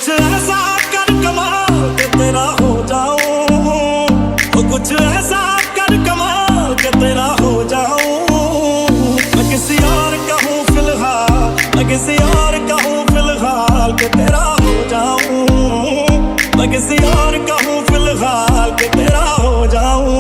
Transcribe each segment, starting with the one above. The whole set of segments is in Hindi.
कुछ ऐसा कर कमाल के तेरा हो जाऊं, वो कुछ ऐसा कर कमाल के तेरा हो जाऊं। मैं किसी और का हूँ फिलहाल, मैं किसी और का हूँ फिलहाल के तेरा हो जाऊं। मैं किसी और का हूँ फिलहाल के तेरा हो जाऊं।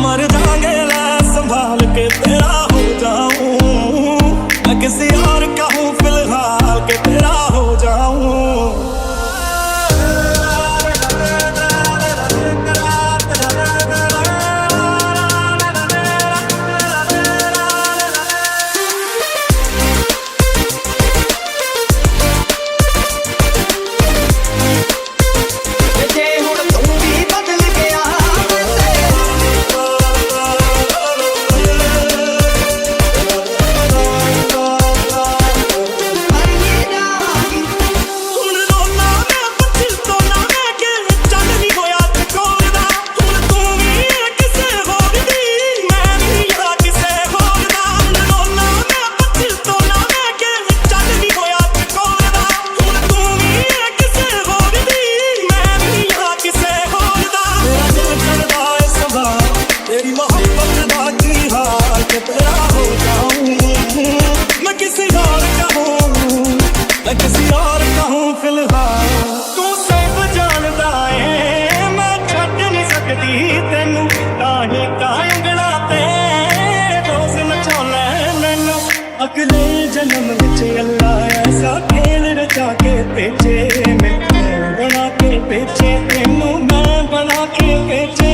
मर जाएंगे ला संभाल के तेरा हो जाऊं। मैं किसी और का हूँ फिलहाल के तेरा हो जाऊं। मैं किसी और का हूँ फिलहाल, तू सब जानदा है मैं छड्ड नहीं सकती तेनू। ताही कांगड़ा ते रोज नचाउणा मैनू। अगले जन्म विच अल्लाह ऐसा खेल रचा के भेजे, मैं बना के भेजे तेनू, मैं बना के भेजे।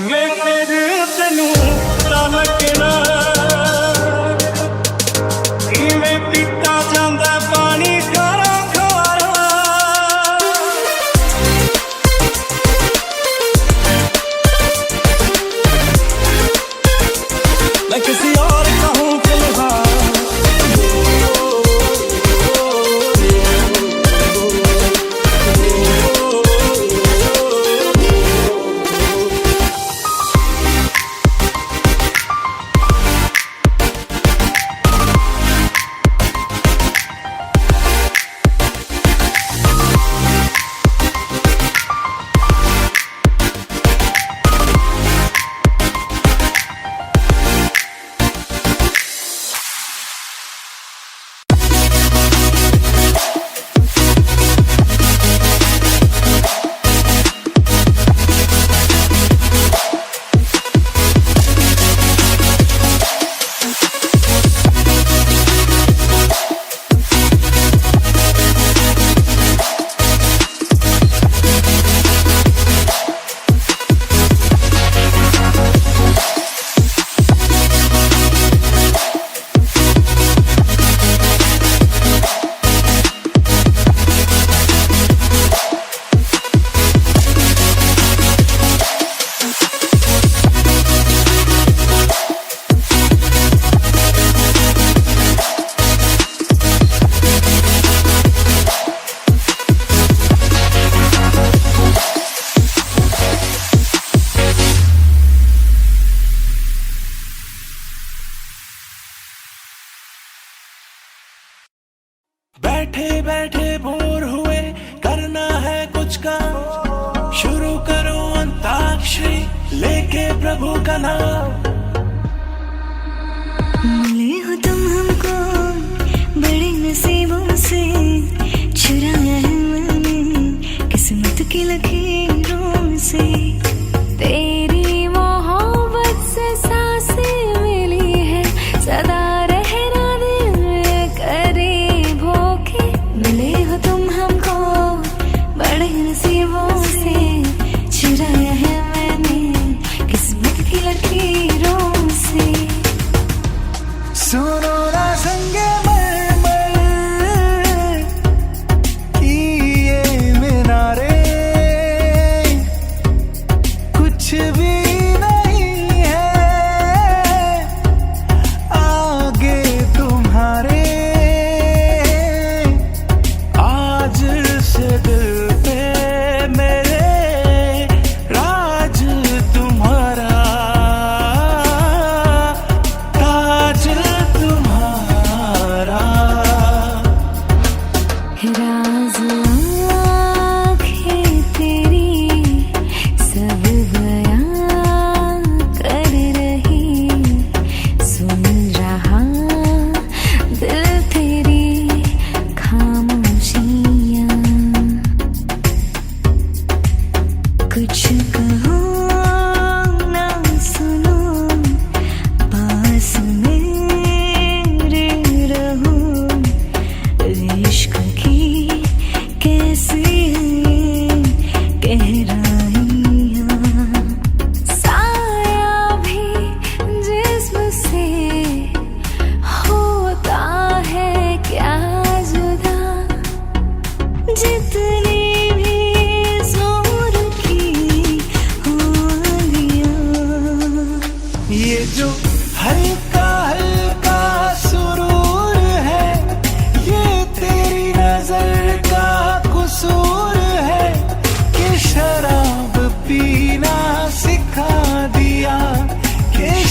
मैं तेनू ताकना मैं किसी और का हूँ फिलहाल। बैठे बैठे बोर हुए करना है कुछ काम, शुरू करो अंताक्षरी लेके प्रभु का नाम। मिले हो तुम हमको बड़े नसीबों से, चुराया है मैंने किस्मत की लकीरों से। तेरी मोहब्बत से सांसें मिली है, सदा रहना दिल में करीब होके। मिले हो तुम हमको बड़े नसीबों से, चुराया है मैंने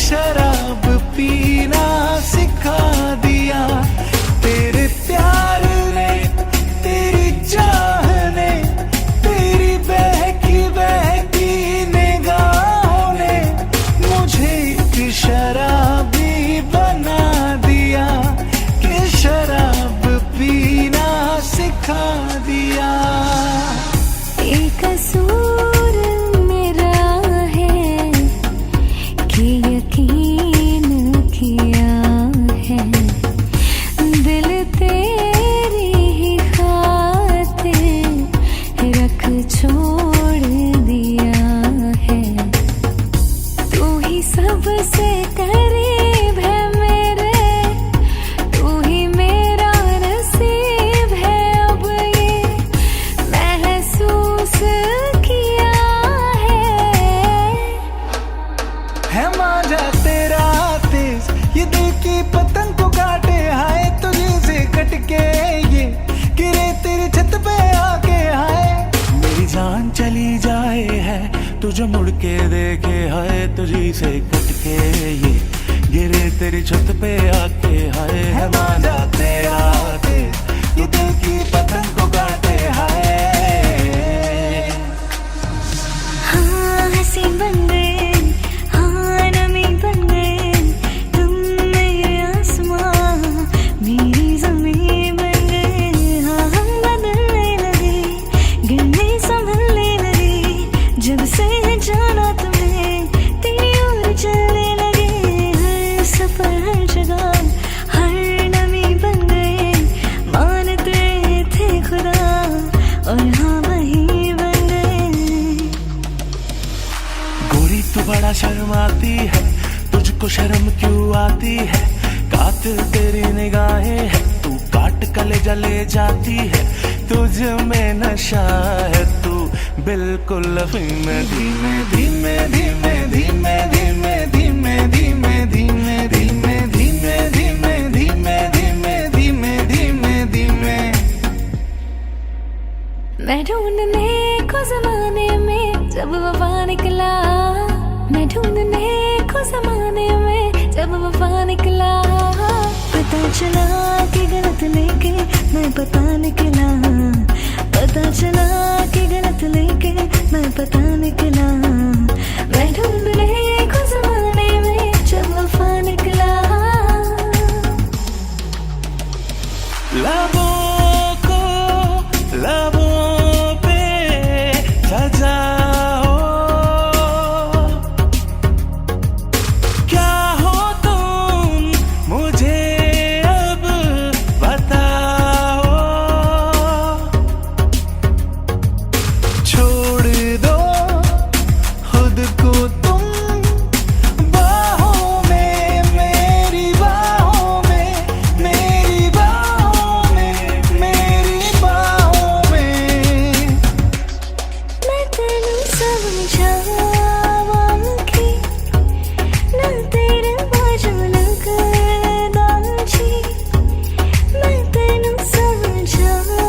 शराब पीना सिखा दिया। तेरे प्यार ने, तेरी चाह ने, तेरी बहकी बहकी निगाहों ने मुझे एक शराबी बना दिया कि शराब पीना सिखा दिया। ये कसूर मेरा है कि यकीन किया है, दिल तेरी ही खातिर रख छोड़ दिया है। तू ही सबसे करीब है मेरे, तू ही मेरा नसीब है। अब ये महसूस किया है मांझा तेरा तेज, ये दिल की पतंग को काटे। हाय तुझे से कटके ये गिरे तेरी छत पे आके। हाय मेरी जान चली जाए है तुझे मुड़ के देखे। हाय तुझे से कटके ये गिरे तेरी छत पे आके। हाय है मांझा तेरा तेज, ये दिल की पतंग को काटे। हाय हाँ हंसी बन गए, हाँ नमी बन गए, तुम मेरे आसमां मेरी ज़मीं बन गए। हाँ हम बदलने लगे, गिरने संभलने लगे, जब से जाना तुम्हें तेरी ओर चलने लगे। हर सफर हर जगह हर नमी बन गए, मानते थे खुदा और हाँ वही बन गए। गोरी तू बड़ा शर्माती है, तुझको शर्म क्यों आती है। कातिल तेरी निगाहें है, तू काट कलेजा ले जाती है। तुझ में नशा है, तू बिल्कुल अफीम में। धीमे धीमे धीमे धीमे धीमे धीमे धीमे धीमे धीमे धीमे धीमे धीमे धीमे धीमे धीमे धीमे। मैं ढूंढने को जमाने में जब वफा निकला, मैं ढूंढने को जमाने में जब वफा निकला। पता चला कि गलत लेके मैं पता निकला, पता चला कि गलत लेके मैं पता निकला। मैं ढूंढने को जमाने में जब वफा निकला। लबों को लबों पे सजाओ, क्या हो तुम मुझे अब बताओ। छोड़ दो खुद को तुम बाहों में, मेरी बाहों में, मेरी बाहों में, मेरी बाहों में। मैं तेनू समझावांगी, ना तेरे बाजू लगदा जी। मैं तेनू समझावांगी,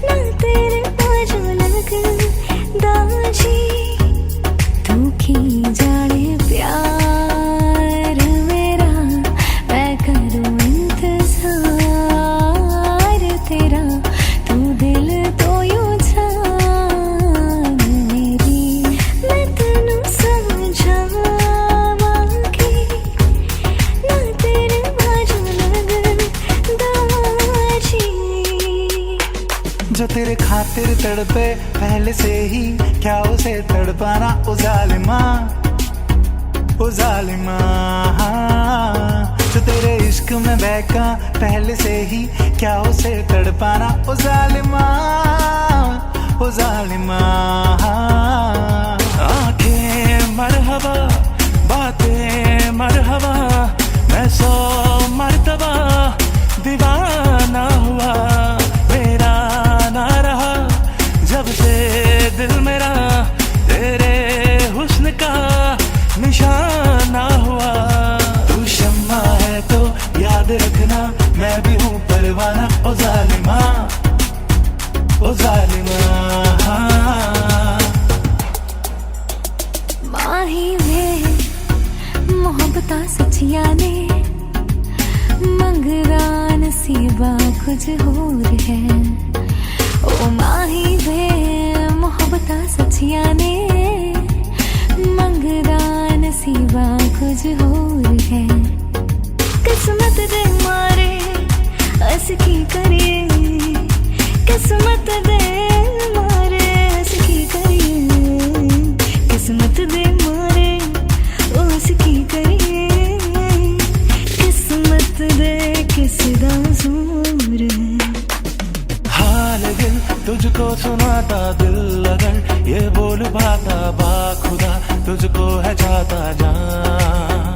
ना तेरे बाजू लगदा जी। तू की जाने प्यार मेरा, मैं करूं इंतजार तेरा। तू दिल तो यूं जान मेरी, मैं तेनू समझावांगी, ना तेरे बाजू लगदा जी। जो तेरे खातिर तड़पे पहले से ही, क्या उसे तड़पाना ओ जालिमा, ओ जालिमा। जो तेरे इश्क में बहका पहले से ही, क्या उसे तड़पाना ओ जालिमा, ओ जालिमा। आंखें मरहबा, बातें मरहबा, मैं 100 मर्तबा दीवाना हुआ। मेरा ना रहा जब से दिल मेरा, तेरे हुस्न का निशाना हुआ। तू शम्मा है तो याद रखना, मैं भी हूँ परवाना ओ जालिमा, ओ जालिमा। माही सखिया ने मंगदा नसीबा कुछ होर है ओ माही वे मोहब्बता सचिया ने मंगदा नसीबा कुछ होर है किस्मत दे मारे अस की करिए किस्मत दे मारे अस की करिए किस्मत दे मारे अस की करिए किस्मत दे किसदा जोर है हाल दिल तुझको सुनाता दिल अगर ये बोल पाता बाखुदा तुझको है जाता जान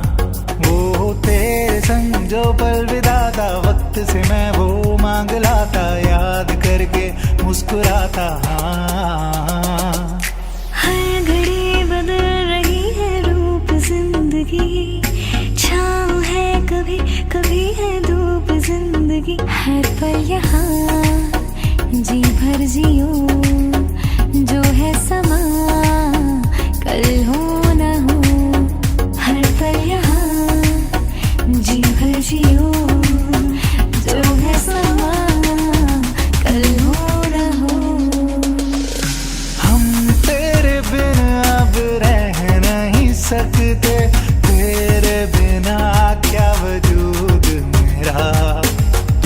वो तेरे संग जो पल बिताता वक्त से मैं वो मांग लाता याद करके मुस्कुराता हाँ हर घड़ी बदल रही है रूप जिंदगी छाँव है कभी कभी है धूप जिंदगी है पर यहाँ जी भर जियो जो है समा कल हो न हो हर पल यहाँ जी भर जियो जो है समा कल हो न हो हम तेरे बिन अब रह नहीं सकते तेरे बिना क्या वजूद मेरा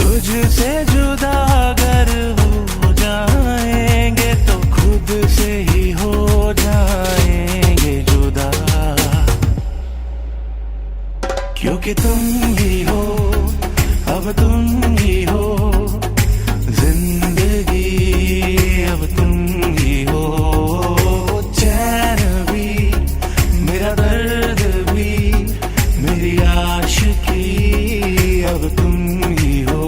तुझसे जुदा अगर हो जाएंगे तो खुद से ही हो जाएंगे जुदा क्योंकि तुम ही हो अब तुम ही हो जिंदगी अब तुम ही हो चैन भी मेरा दर्द भी मेरी आशिकी अब तुम ही हो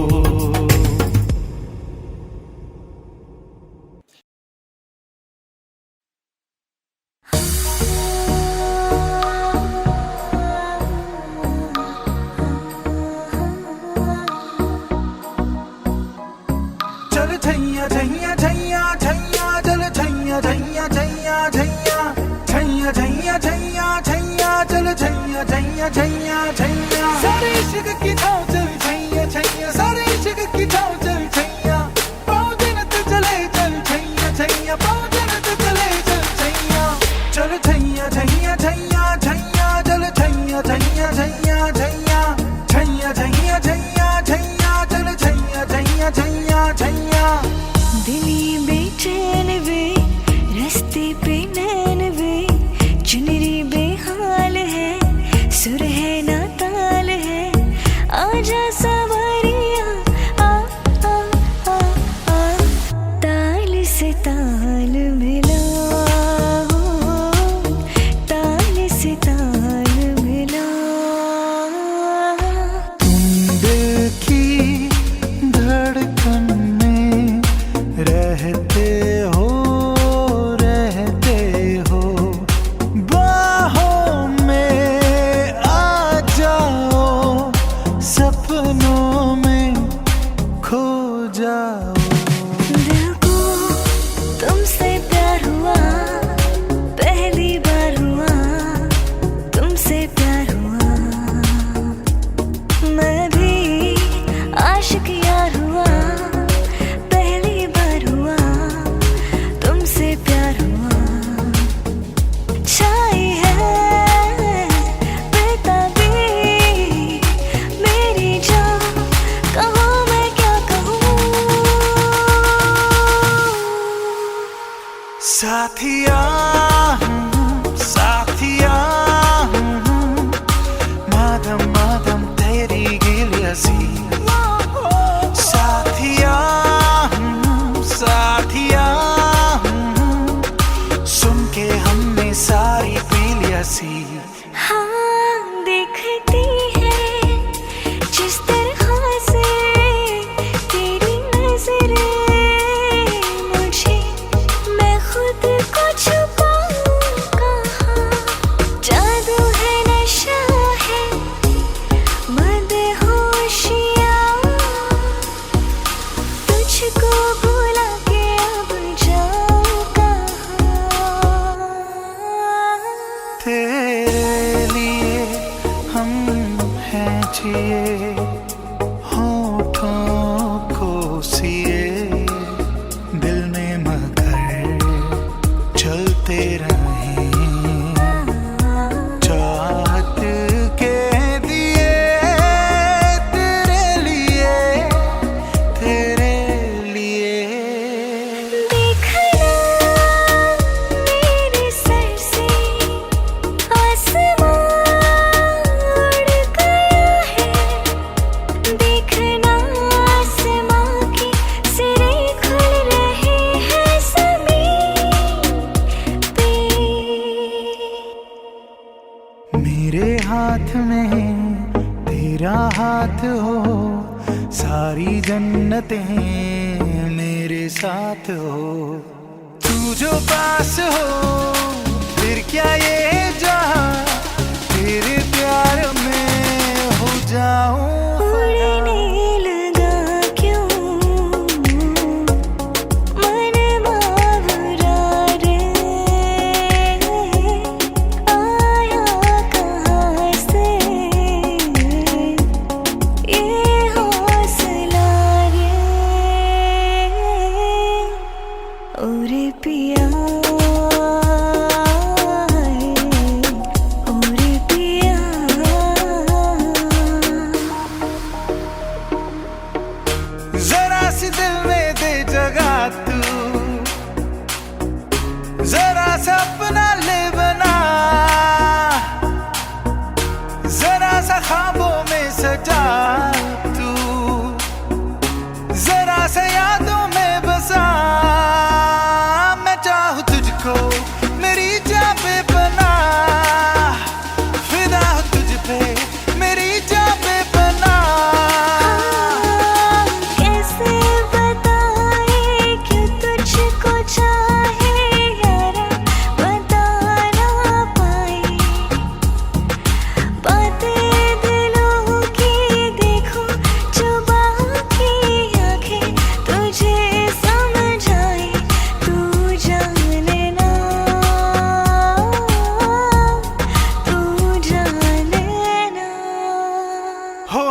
चल छैया छैया छैया छैया चल छैया छैया छैया छैया छैया छैया छैया छैया चल छैया छैया छैया छैया सारे इश्क की छाँव चल छैया छैया सारे इश्क की छाँव चल छैया पाँव जन्नत चले चल छैया छैया पाँव जन्नत चले चल छैया चल छैया छैया छैया छैया चल छैया छैया छैया छैया छैया छैया छैया छैया चल छैया छैया छैया छैया दिली बेचैन वे रास्ते पे नैन वे चुनरी बेहाल है सुर है ना ताल है आजा सवारिया आ आ आ आ ताल से ताल मिला ताल से ताल मिला तुम दिल की धड़कन में रहते हो बाहों में आ जाओ सपनों में खो जाओ दिल को तुमसे प्यार हुआ पहली बार हुआ तुमसे प्यार हुआ मैं भी आशिक यार हुआ पहली बार हुआ तुमसे प्यार हुआ छाई है बेताबी मेरी जान कहूँ मैं क्या कहूँ साथिया साथिया मादम मादम तेरी गिलियसी साथिया साथिया सुन के हमने सारी पी लिया सी हाँ देखती है जिस तरह से तेरी नजरें मुझे मैं खुद को छुपा खींचिए होठों को सिए दिल में मगर चलते रहें चाहत के दिए तेरे लिए देखना मेरे सर से आसमां उड़ गया है देखना आसमां के सिरे खुल रहे हैं ज़मीन पे मेरे हाथ में तेरा हाथ हो सारी जन्नतें मेरे साथ हो तू जो पास हो फिर क्या ये जहां तेरे प्यार में हो जाऊं उड़ने लगा क्यों मन बावरा रे आया कहाँ से ये हौसला रे ओरे पिया ओरे पिया जरा सी दिल में दे जगह तू जरा सा अपना ले बना जरा सा ख्वाबों में सजा तू जरा सा यादों में बसा मैं चाहूं तुझको मेरी जान पे बना फिदा हूं तुझ पे मेरी जान पे बना कैसे बताए कि तुझको चाहे यारा बता ना पाए बातें दिलों की देखो जो बाकी आंखें तुझे समझाए तू जाने ना हो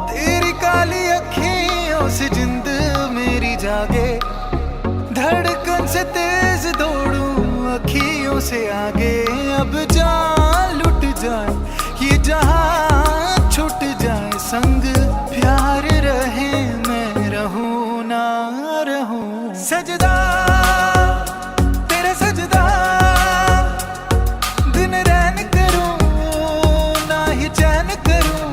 तेरी काली अखियों से जिंद मेरी जागे धड़कन से तेज दौड़ूं अखियों से आगे अब जान लुट जाए ये जहां छूट जाए संग प्यार रहे मैं रहूं ना रहूं सजदा तेरा सजदा दिन रैन करूं ना ही चैन करूं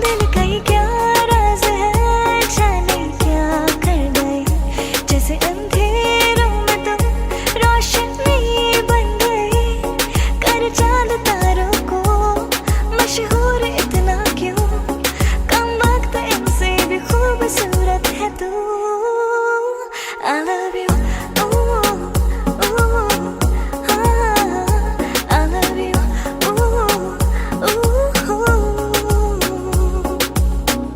दिल का ये क्या राज है जाने क्या कर गए जैसे अंधेरों में तुम रोशनी बन गए कर चांद तारों को मशहूर इतना क्यों कम वक्त इनसे भी खूबसूरत है तू I love you I love you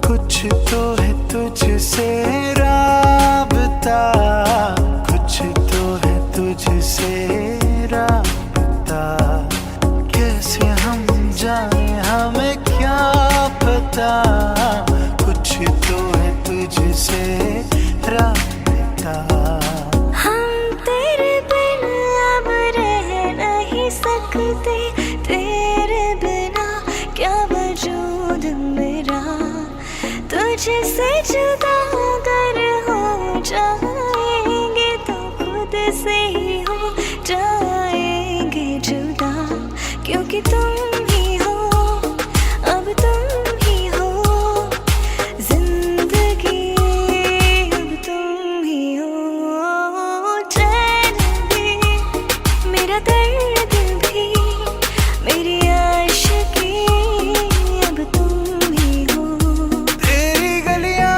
कुछ तो है तुझसे राबता कुछ तो है तुझसे राबता कैसे हम जाने हमें क्या पता कुछ तो है तुझसे राबता हम तेरे बिन अब रह नहीं सकते तेरे बिना क्या वजूद मेरा तुझसे जुदा अगर हो जाएंगे तो खुद से ही हो जाएंगे जुदा क्योंकि तुम ही हो अब तुम ही हो जिंदगी अब तुम ही हो चैन भी मेरा दर्द भी मेरी आशिकी अब तुम ही हो तेरी गलियां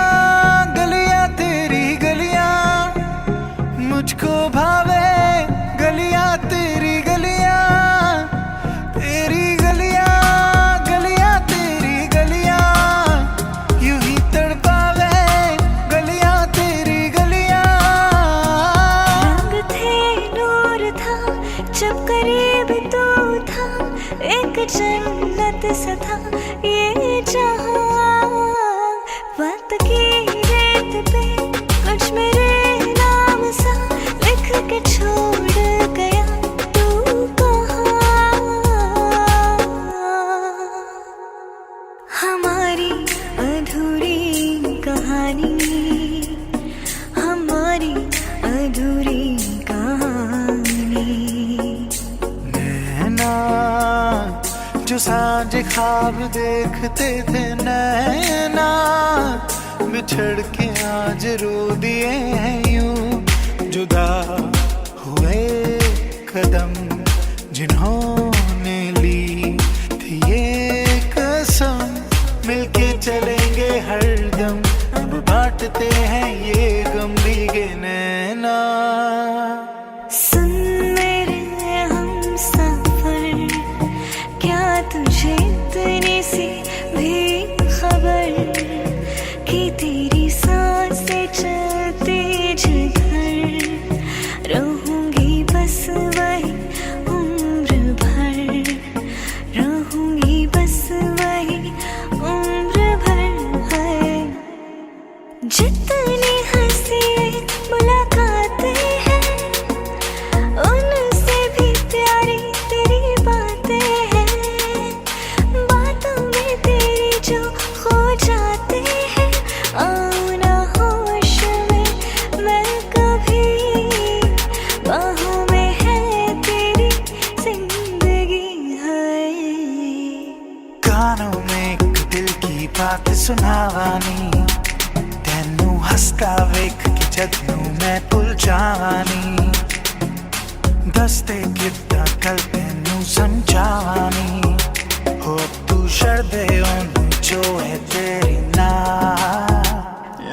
हमारी अधूरी कहानी, हमारी अधूरी कहानी। नैना जो सांझ ख्वाब देखते थे, नैना बिछड़ के आज रो दिए हैं यूं। जुदा हुए कदम जिन्होंने ली थी ये कसम, मिलके चलेंगे हरदम। अब बांटते हैं ये गम भीगे नैना। सुन मेरे हम सफर, क्या तुझे इतनी सी भी खबर कि तेरी सांसें चलती जिधर, रहूंगी बस वही उम्र भर, रहूंगी बस वही उम्र भर है। जितनी हंसी मुलाकातें हैं, उनसे भी प्यारी तेरी बातें हैं। बातों में तेरी जो खो जाते हैं, आओ ना होश में मैं कभी, बाहों में है तेरी जिंदगी है। कानों में एक दिल की बात सुनावानी, तेनू हसता वेख के जदनू मैं भुल जावानी। दसते कितना कल तेनू समझावानी, हो तू शर्दे ओनू जो है तेरी ना।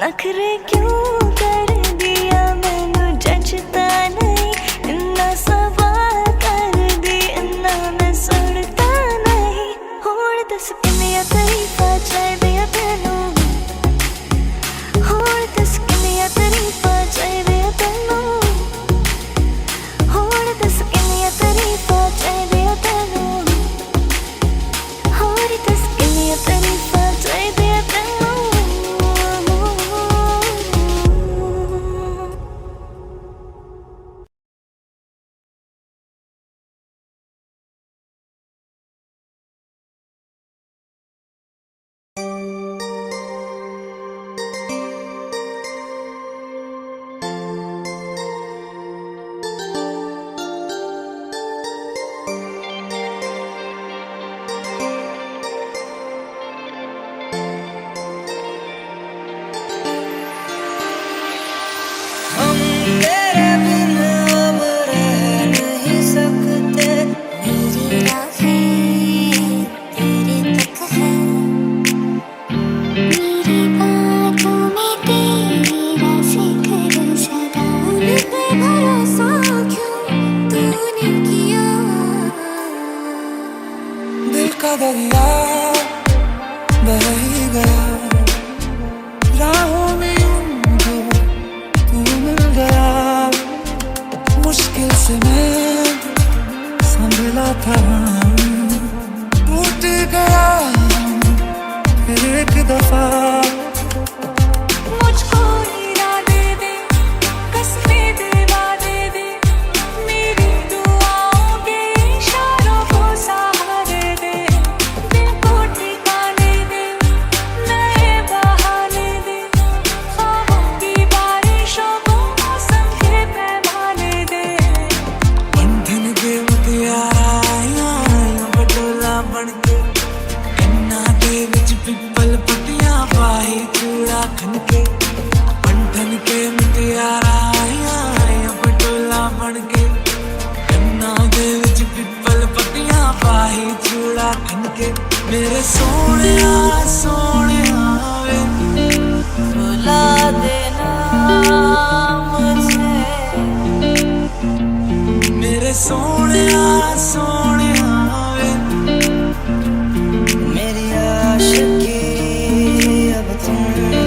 नखरे क्यों कर दिया मैनू जचता नहीं, इन्ना सवाल कर दी इन्ना मैं सुनता नहीं। होड़ दस किन्नियां तरीफां चाहिदियां तैनू, होड़ दस किन्नियां तरीफां चाहिदियां तैनू, होड़ दस किन्नियां तरीफां चाहिदियां तैनू, होड़ दस किन्नियां तरीफां चाहिदियां तैनू। हम तेरे बिन अब रह नहीं सकते, मेरी राहें तेरे तक है, मेरी बातों में तेरा जिक्र सदा। उन पे भरोसा क्यों तूने किया, दिल का दरिया बह ही गया, राहों में यूं तू मिल गया। मुश्किल से मैं संभला था, टूट गया फिर एक दफा। मुझको हीरा दे दे, कसमें दिलवा दे दे, मेरी दुआओं के इशारों को सहारे दे। दिल को ठिकाने दे, नए बहाने दे, ख्वाबों की बारिशों को मौसम के पैमाने दे। बंधन के मुटियारा बटोला बनके, कन्ना दे विच पिपल पटियां पाही चूड़ा खनके। बंधन के मुटियारा बटोला बनके, कन्ना दे विच पिपल पटियां पाही चूड़ा खनके। मेरे सोहणिया सोहणिया वे बुला देना मुझे, मेरे सोहणिया सोहणिया वे। मेरी आशिकी अब तुम हो।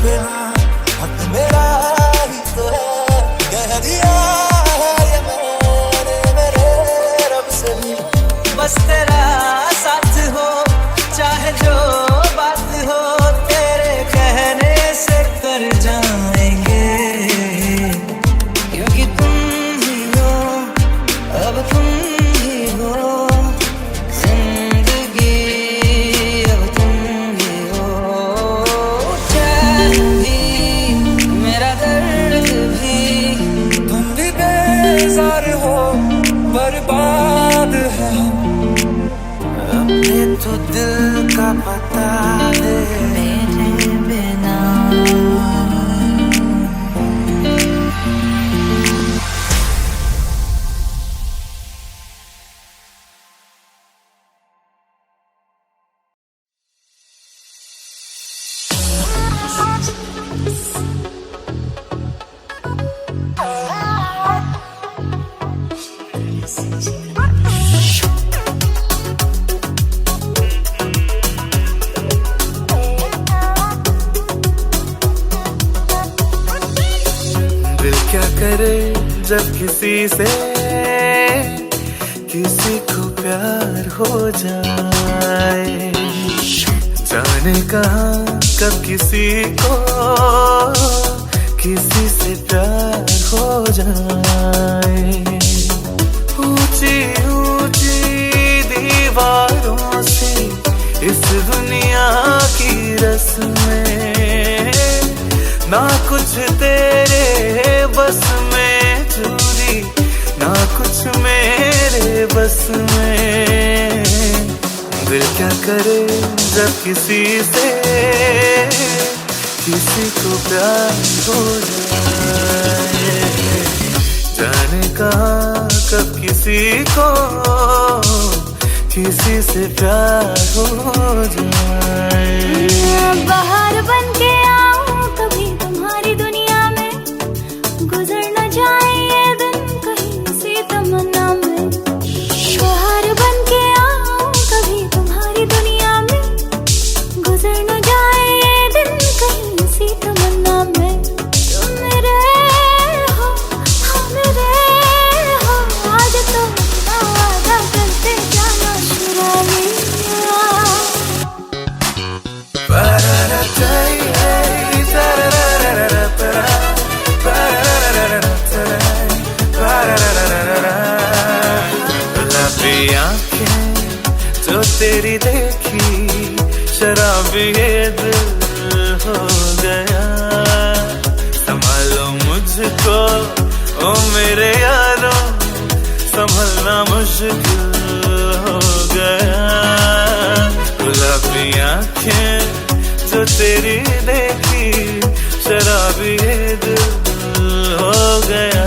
बिना हक मेरा ही तो है, कह दिया है ये मैंने मेरे रब से भी। बस तेरा साथ हो चाहे जो बात हो, तेरे कहने से कर जाएंगे, क्योंकि तुम ही हो, अब तुम ही हो जिंदगी, अब तुम ही हो। चैन भी मेरा दर्द भी, तुम भी बेजार हो, बर्बाद है अपने तो दिल का पता दे मेरे बिना। दिल क्या करे जब किसी से किसी को प्यार हो जाए, जाने कहाँ कब किसी को किसी से प्यार हो जाए। ऊंची ऊंची दीवारों से इस दुनिया की रस्में, ना कुछ तेरे बस में चूरी, ना कुछ मेरे बस में। दिल क्या करे जब किसी से किसी को प्यार हो जाए, जाने कहाँ कब किसी को किसी से प्यार हो जाए। बाहर बन के आऊं कभी तुम्हारी दुनिया में, गुजर न जाए ये दिन कहीं किसी तमन्ना में। बाहर बन के आऊं कभी तुम्हारी दुनिया में, गुजर न जाए ये दिन कहीं किसी तमन्ना में। तुम मेरे हो, हाँ मेरे हो, आज तो अपना वादा करते जाना शुरानी। गुलाबी आंखें जो तेरी देखी, शराबी ये दिल हो गया। संभालो मुझको ओ मेरे यारों, संभलना मुश्किल हो गया। गुलाबी आंखें जो तेरी देखी, शराबी ये दिल हो गया।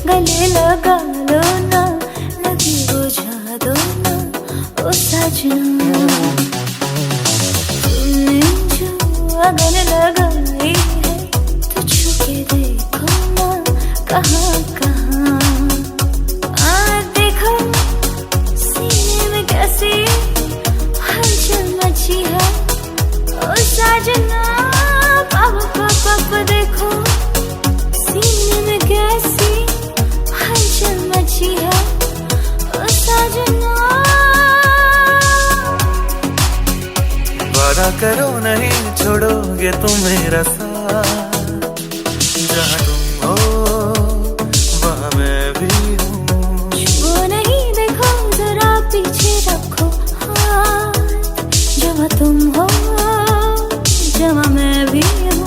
गले लगा लो ना, लगी बुझा दो ना ओ सजना। तुमने जो अगन लगाई है तो छुके देखो ना कहाँ कहाँ। देखो सीने में कैसी हलचल मची है ओ सजना। पाप पाप देखो सीने में कैसी हलचल मची है ओ सजना। वादा करो नहीं छोड़ोगे तुम मेरा साथ, जहाँ तुम हो वहाँ मैं भी हूँ। वो नहीं देखो जरा पीछे रखो हाथ, जहाँ तुम हो जहाँ मैं भी हूँ।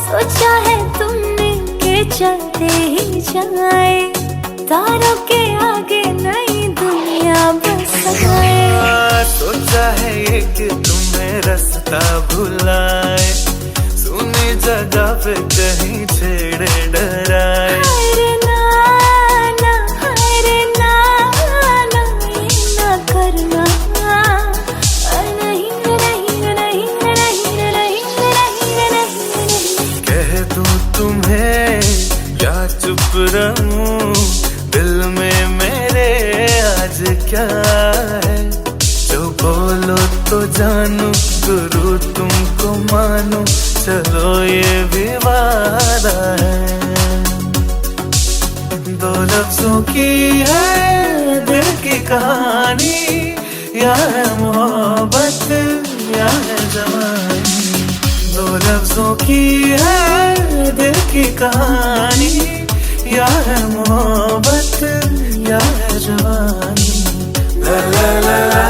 सोचा है तुमने के चलते ही जाए, तारों के आगे नई दुनिया बस गए। सोचा है ये कि तुम्हें रास्ता भुलाए, सुनी जगह पे कहीं छेड़े डराए। हाय रे नाना, हाय रे नाना, ये ना करना। नहीं नहीं नहीं नहीं नहीं नहीं नहीं। कह दूं तुम्हें या चुप रहूं, दिल में मेरे क्या है जो बोलो तो जानू, गुरु तुमको मानू, चलो ये भी वादा है। दो लफ्जों की है दिल की कहानी, या है मोहब्बत या है जवानी। दो लफ्जों की है दिल की कहानी, या है मोहब्बत या है जवानी। ला ला ला ला,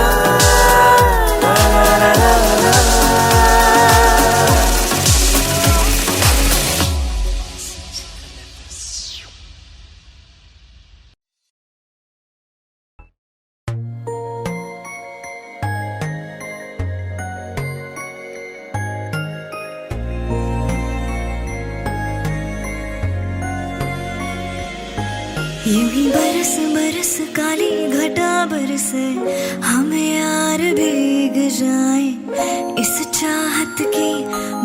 ला ला ला ला। यूं ही बरस बरस काली घटा बरसे, हमें यार भीग जाए इस चाहत की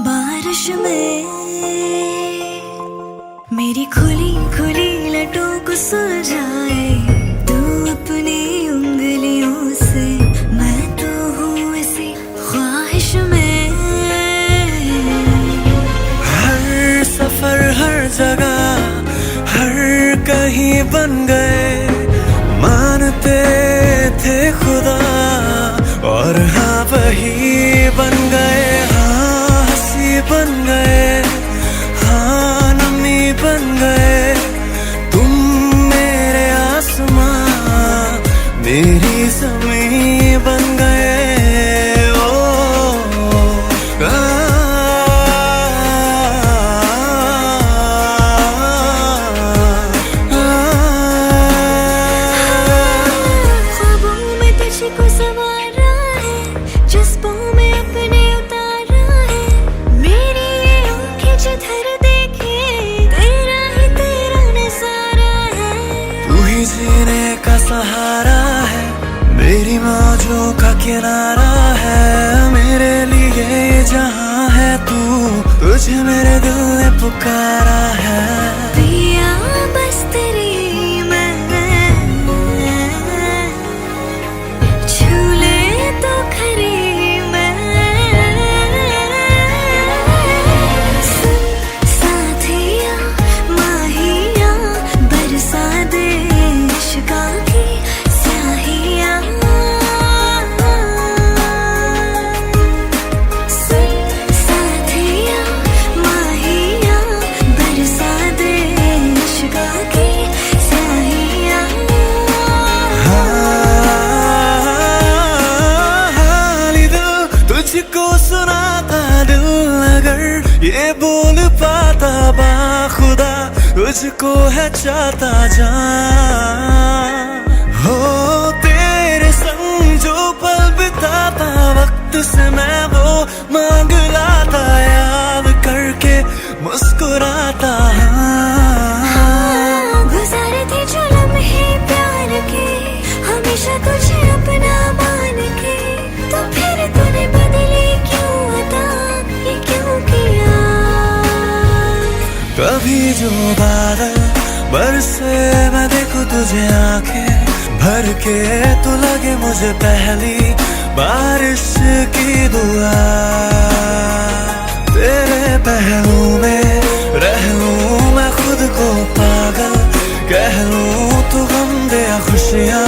बारिश में। मेरी खुली खुली लटों को सुलझाए तू अपनी उंगलियों से, मैं तो हूँ इसी ख्वाहिश में। हर सफर हर जगह हर कहीं बन गए, मानते थे खुदा और हाँ वही बन गए। हाँ हंसी बन गए, हाँ नमी बन गए, तुम मेरे आसमां मेरी ज़मीं बन गए। जीने का सहारा है, मेरी मौजों का किनारा है, मेरे लिए जहाँ है तू, तुझे मेरे दिल ने पुकारा है। पिया बस तेरी मैं छू ले तो खरी मैं। साथिया माहिया बरसा दे इश्क़ की स्याहियाँ। साथिया माहिया बरसा दे इश्क़ की स्याहियाँ। हाली दिल तुझको सुनाता दिल, अगर ये बोल पाता बाखुदा, तुझको है चाहता जान। हो तेरे संग जो पल बिताता, वक्त से मैं वो मांग लाता, याद करके मुस्कुराता। गुजारे थे जो लम्हे प्यार के, हमेशा तुझे अपना मान के, तो फिर तूने बदली क्यों अता, ये क्यों किया। कभी जो बादल बरसे मैं देखूं तुझे आंखें भर के, तू लगे मुझे पहली बारिश की दुआ। तेरे पहलू में रह लूं मैं खुद को पागल, कह लूं तू गम दे खुशियाँ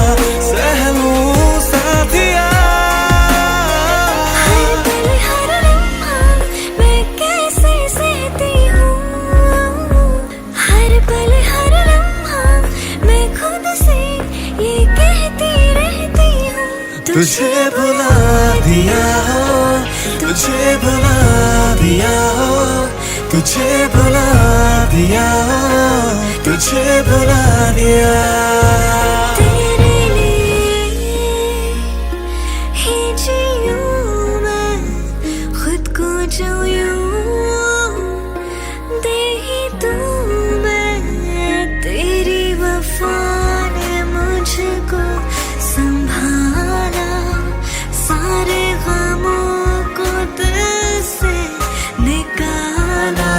सह लूं साथिया। हर पल हर लम्हा मैं कैसे सहती हूँ, हर पल हर लम्हा मैं खुद से ये कहती रहती हूँ। तुझे भुला दिया हो, तुझे भुला दिया हो, तुझे भुला दिया हो, तुझे भुला दिया। तेरे लिए ही जीऊँ मैं, खुद को जो यूँ दे ही दूँ मैं। तेरी वफा ने मुझको संभाला, सारे गमों को दिल से निकाला।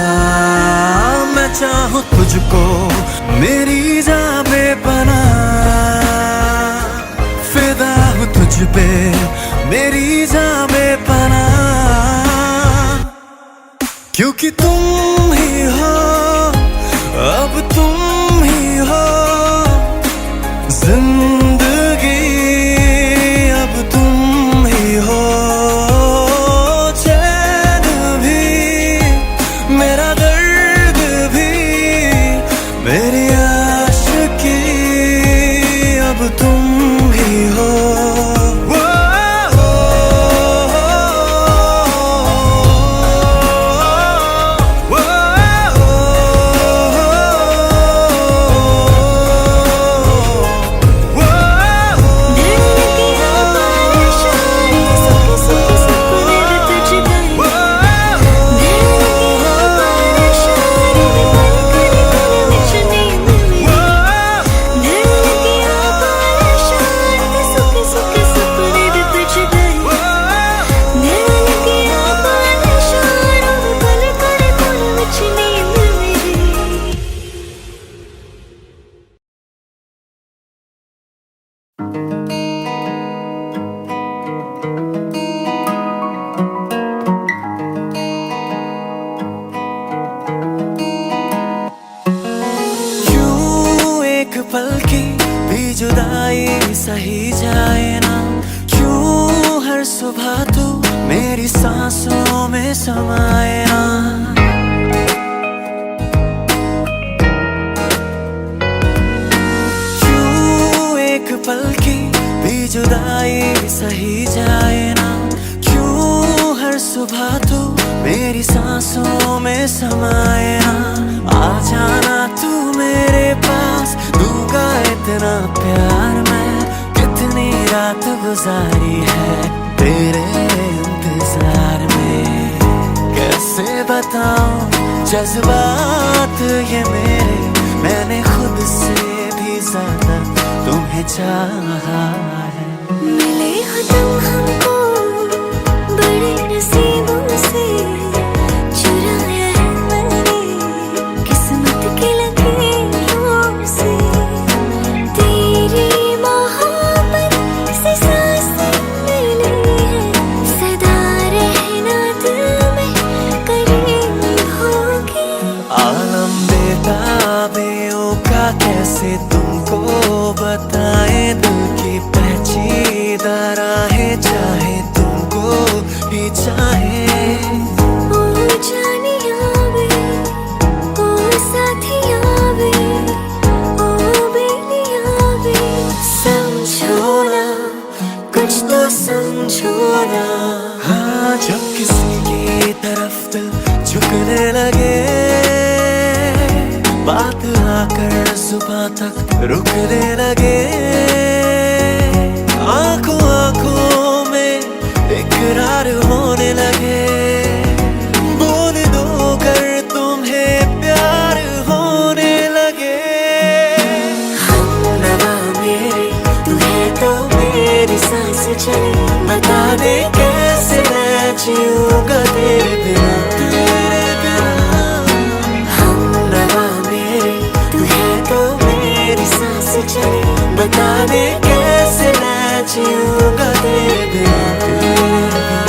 मैं चाहूँ तुझको मेरी जान पे बना, फिर पे मेरी जान बेपनाह, क्योंकि तुम ही हो, अब तुम ही हो जिंदगी, अब तुम ही हो चैन भी, मेरा दर्द भी, मेरी आशिकी, अब तुम ही हो। पल की भी जुदाई सही जाए ना, क्यों हर सुबह तू मेरी सांसों में समाए ना। क्यों एक पल की भी जुदाई सही जाए ना, क्यों हर सुबह तू मेरी सांसों में समाए ना। आ जाना तू मेरे पास, दूंगा इतना प्यार मैं, कितनी रात गुजारी है तेरे इंतजार में। कैसे बताऊं जज्बात ये मेरे, मैंने खुद से भी ज्यादा तुम्हें चाहा है। मिले हो तुम हमको बड़े नसीबों से, चुराया है मैंने किस्मत की लकीरों से। तेरी मोहब्बत से सांसें मिली है, सदा रहना दिल में करीब होगी। आलम बेताबियों का कैसे तुमको बताए, दिल की पेचीदा राहें चाहे तुमको भी चाहे। ओ जानिया वे, ओ साथिया वे, ओ बेलिया वे, समझो ना कुछ तो समझो ना। हाँ, जब किसी की तरफ दिल झुकने लगे, बात आकर जुबां तक रुकने लगे। आंखों आंखों में इकरार होने लगे, बोल दो कर तुम्हें प्यार होने लगे। हमनवा मेरे तू है तो मेरी सांस चले, बता दे कैसे मैं जीऊंगा तेरे बिना, तेरे बिना। हमनवा मेरे तू है तो मेरी सांस चले, बता दे कैसे मैं जीऊंगा तेरे बिना, तेरे बिना।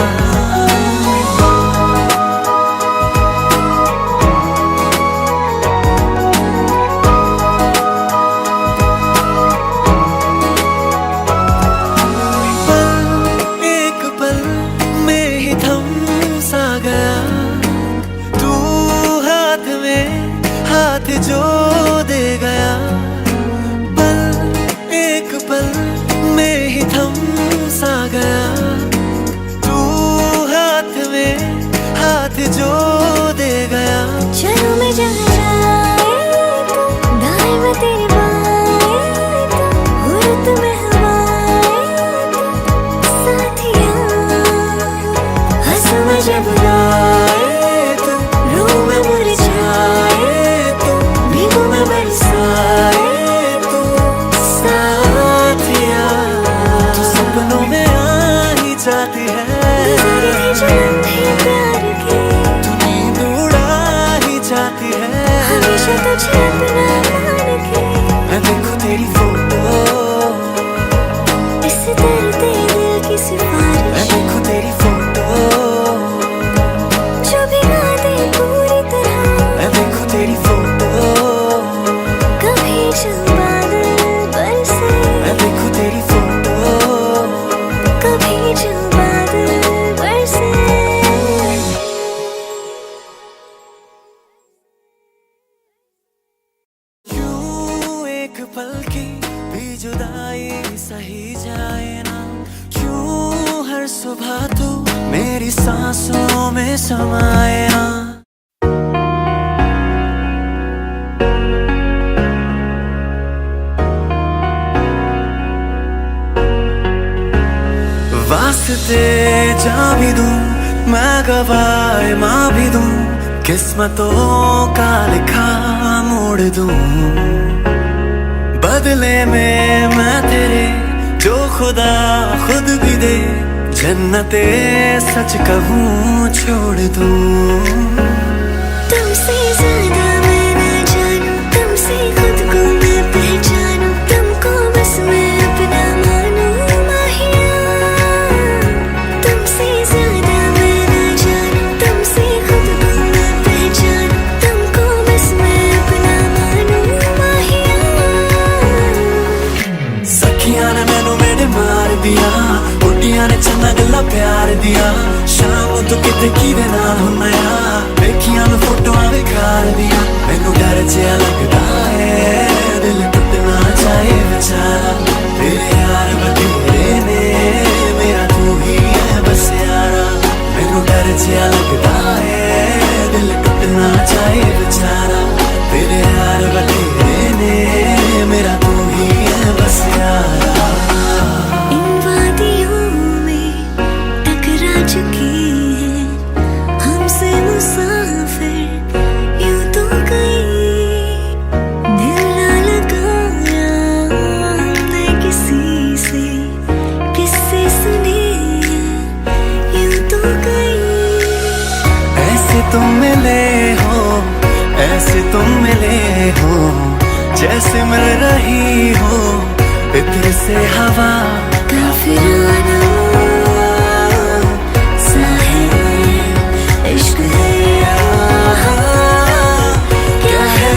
एक पल में ही थम सा गया, तू हाथ में हाथ जो दे गया। पल एक पल में ही थम सा गया, भी जुदाई सही जाए ना, क्यों हर सुबह तू मेरी सांसों में समाए ना। वास्ते जा भी दूं मैं, गवाए माँ भी दूं, किस्मतों का लिखा मोड़ दूं। बदले में मैं तेरे जो खुदा खुद भी दे, जन्नते सच कहूँ छोड़ दूं। तुमसे ज्यादा मैं न जानूं, तुमसे खुद को मैं पहचानूं, तुमको बस मैं अपना मानूं माहिया। तुमसे ज्यादा मैं न जानूं, तुमसे खुद को मैं पहचानूं, तुमको बस मैं अपना मानूं माहिया। सखियां ने मैनू मेरे मार दिया, बुढ़िया ने चंगा गल्ला प्यार दिया। शाम तू किते किदे नाल हुन्ना आ, वेखियां मैं फोटोआं विखार दिया। मैनू डर जिहा लगदा है, दिल टुटना चाहे बेचारा। तेरे यार बथेरे ने, मेरा तू ही है बस यारा। मैनू डर जिहा लगदा है, दिल टुटना चाहे बेचारा। तेरे यार बथेरे ने, मेरा तू ही है बस यारा। इन वादियों में टकरा चुकी है हमसे मुसाफिर यूं तो कहीं। दिल ना लगाया हमने किसी से, किससे सुने यूं तो कहीं। ऐसे तुम मिले हो, ऐसे तुम मिले हो, जैसे मिल रही हो इत्र से हवा। काफिराना सा है इश्क है यहाँ, क्या है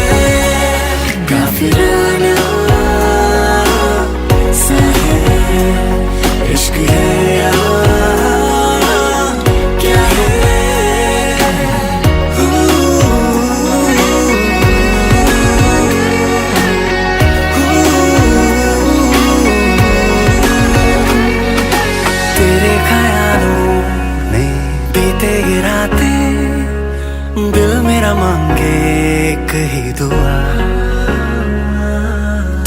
काफिराना सा है इश्क है यहाँ, क्या है। तेरे ख्यालों में बीते ये रातें, दिल मेरा मांगे एक ही दुआ।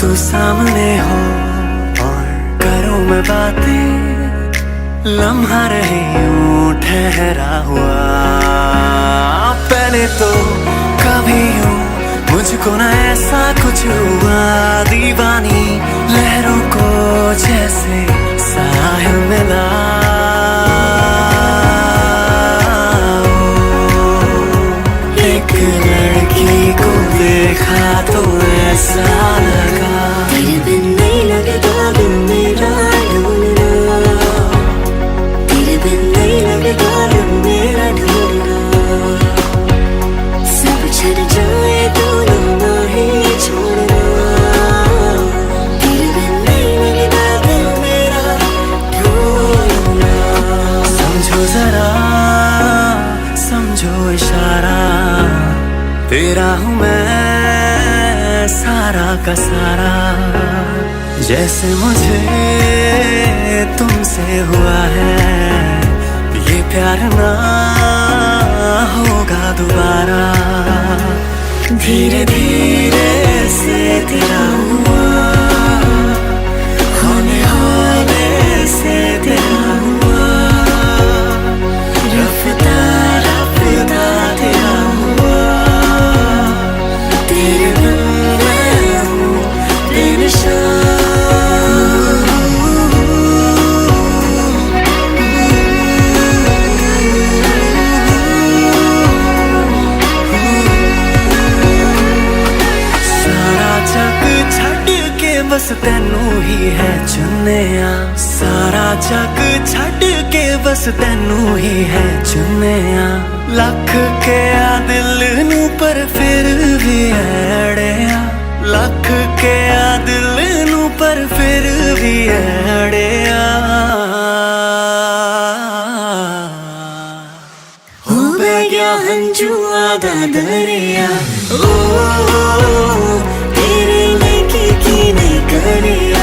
तू सामने हो और करूं मैं बातें, लम्हा रहे यूं ठहरा हुआ। पहले तो कभी यूं मुझको ना ऐसा कुछ हुआ, दीवानी लहरों को जैसे साहिल मिला। एक लड़की को देखा तो ऐसा लगा, तेरे बिन नहीं लगता दिल मेरा ढूंढना, तेरे बिन नहीं लगता दिल मेरा ढूंढना। सब छड़ जाए तो ना ही छोड़ना, तेरे बिन नहीं लगता दिल मेरा ढूंढना। समझो जरा समझो इशारा, तेरा हूँ मैं सारा का सारा। जैसे मुझे तुमसे हुआ है, ये प्यार ना होगा दोबारा। धीरे धीरे से तेरा हुआ, होने होने से तेरा हुआ। रफ्ता रफ्ता तेरा हुआ, तेरे बिन मैं हूँ बेनिशान। बस तैनू ही है चुनिया, सारा जग छड़ के बस तैनू ही है चुनिया। लख के आ दिल नू पर फिर भी अड़िया, लख के आ दिल नू पर फिर भी अड़िया। हो गया हंजुआ दा दरिया, ओ तेरे लेके की नहीं करिया।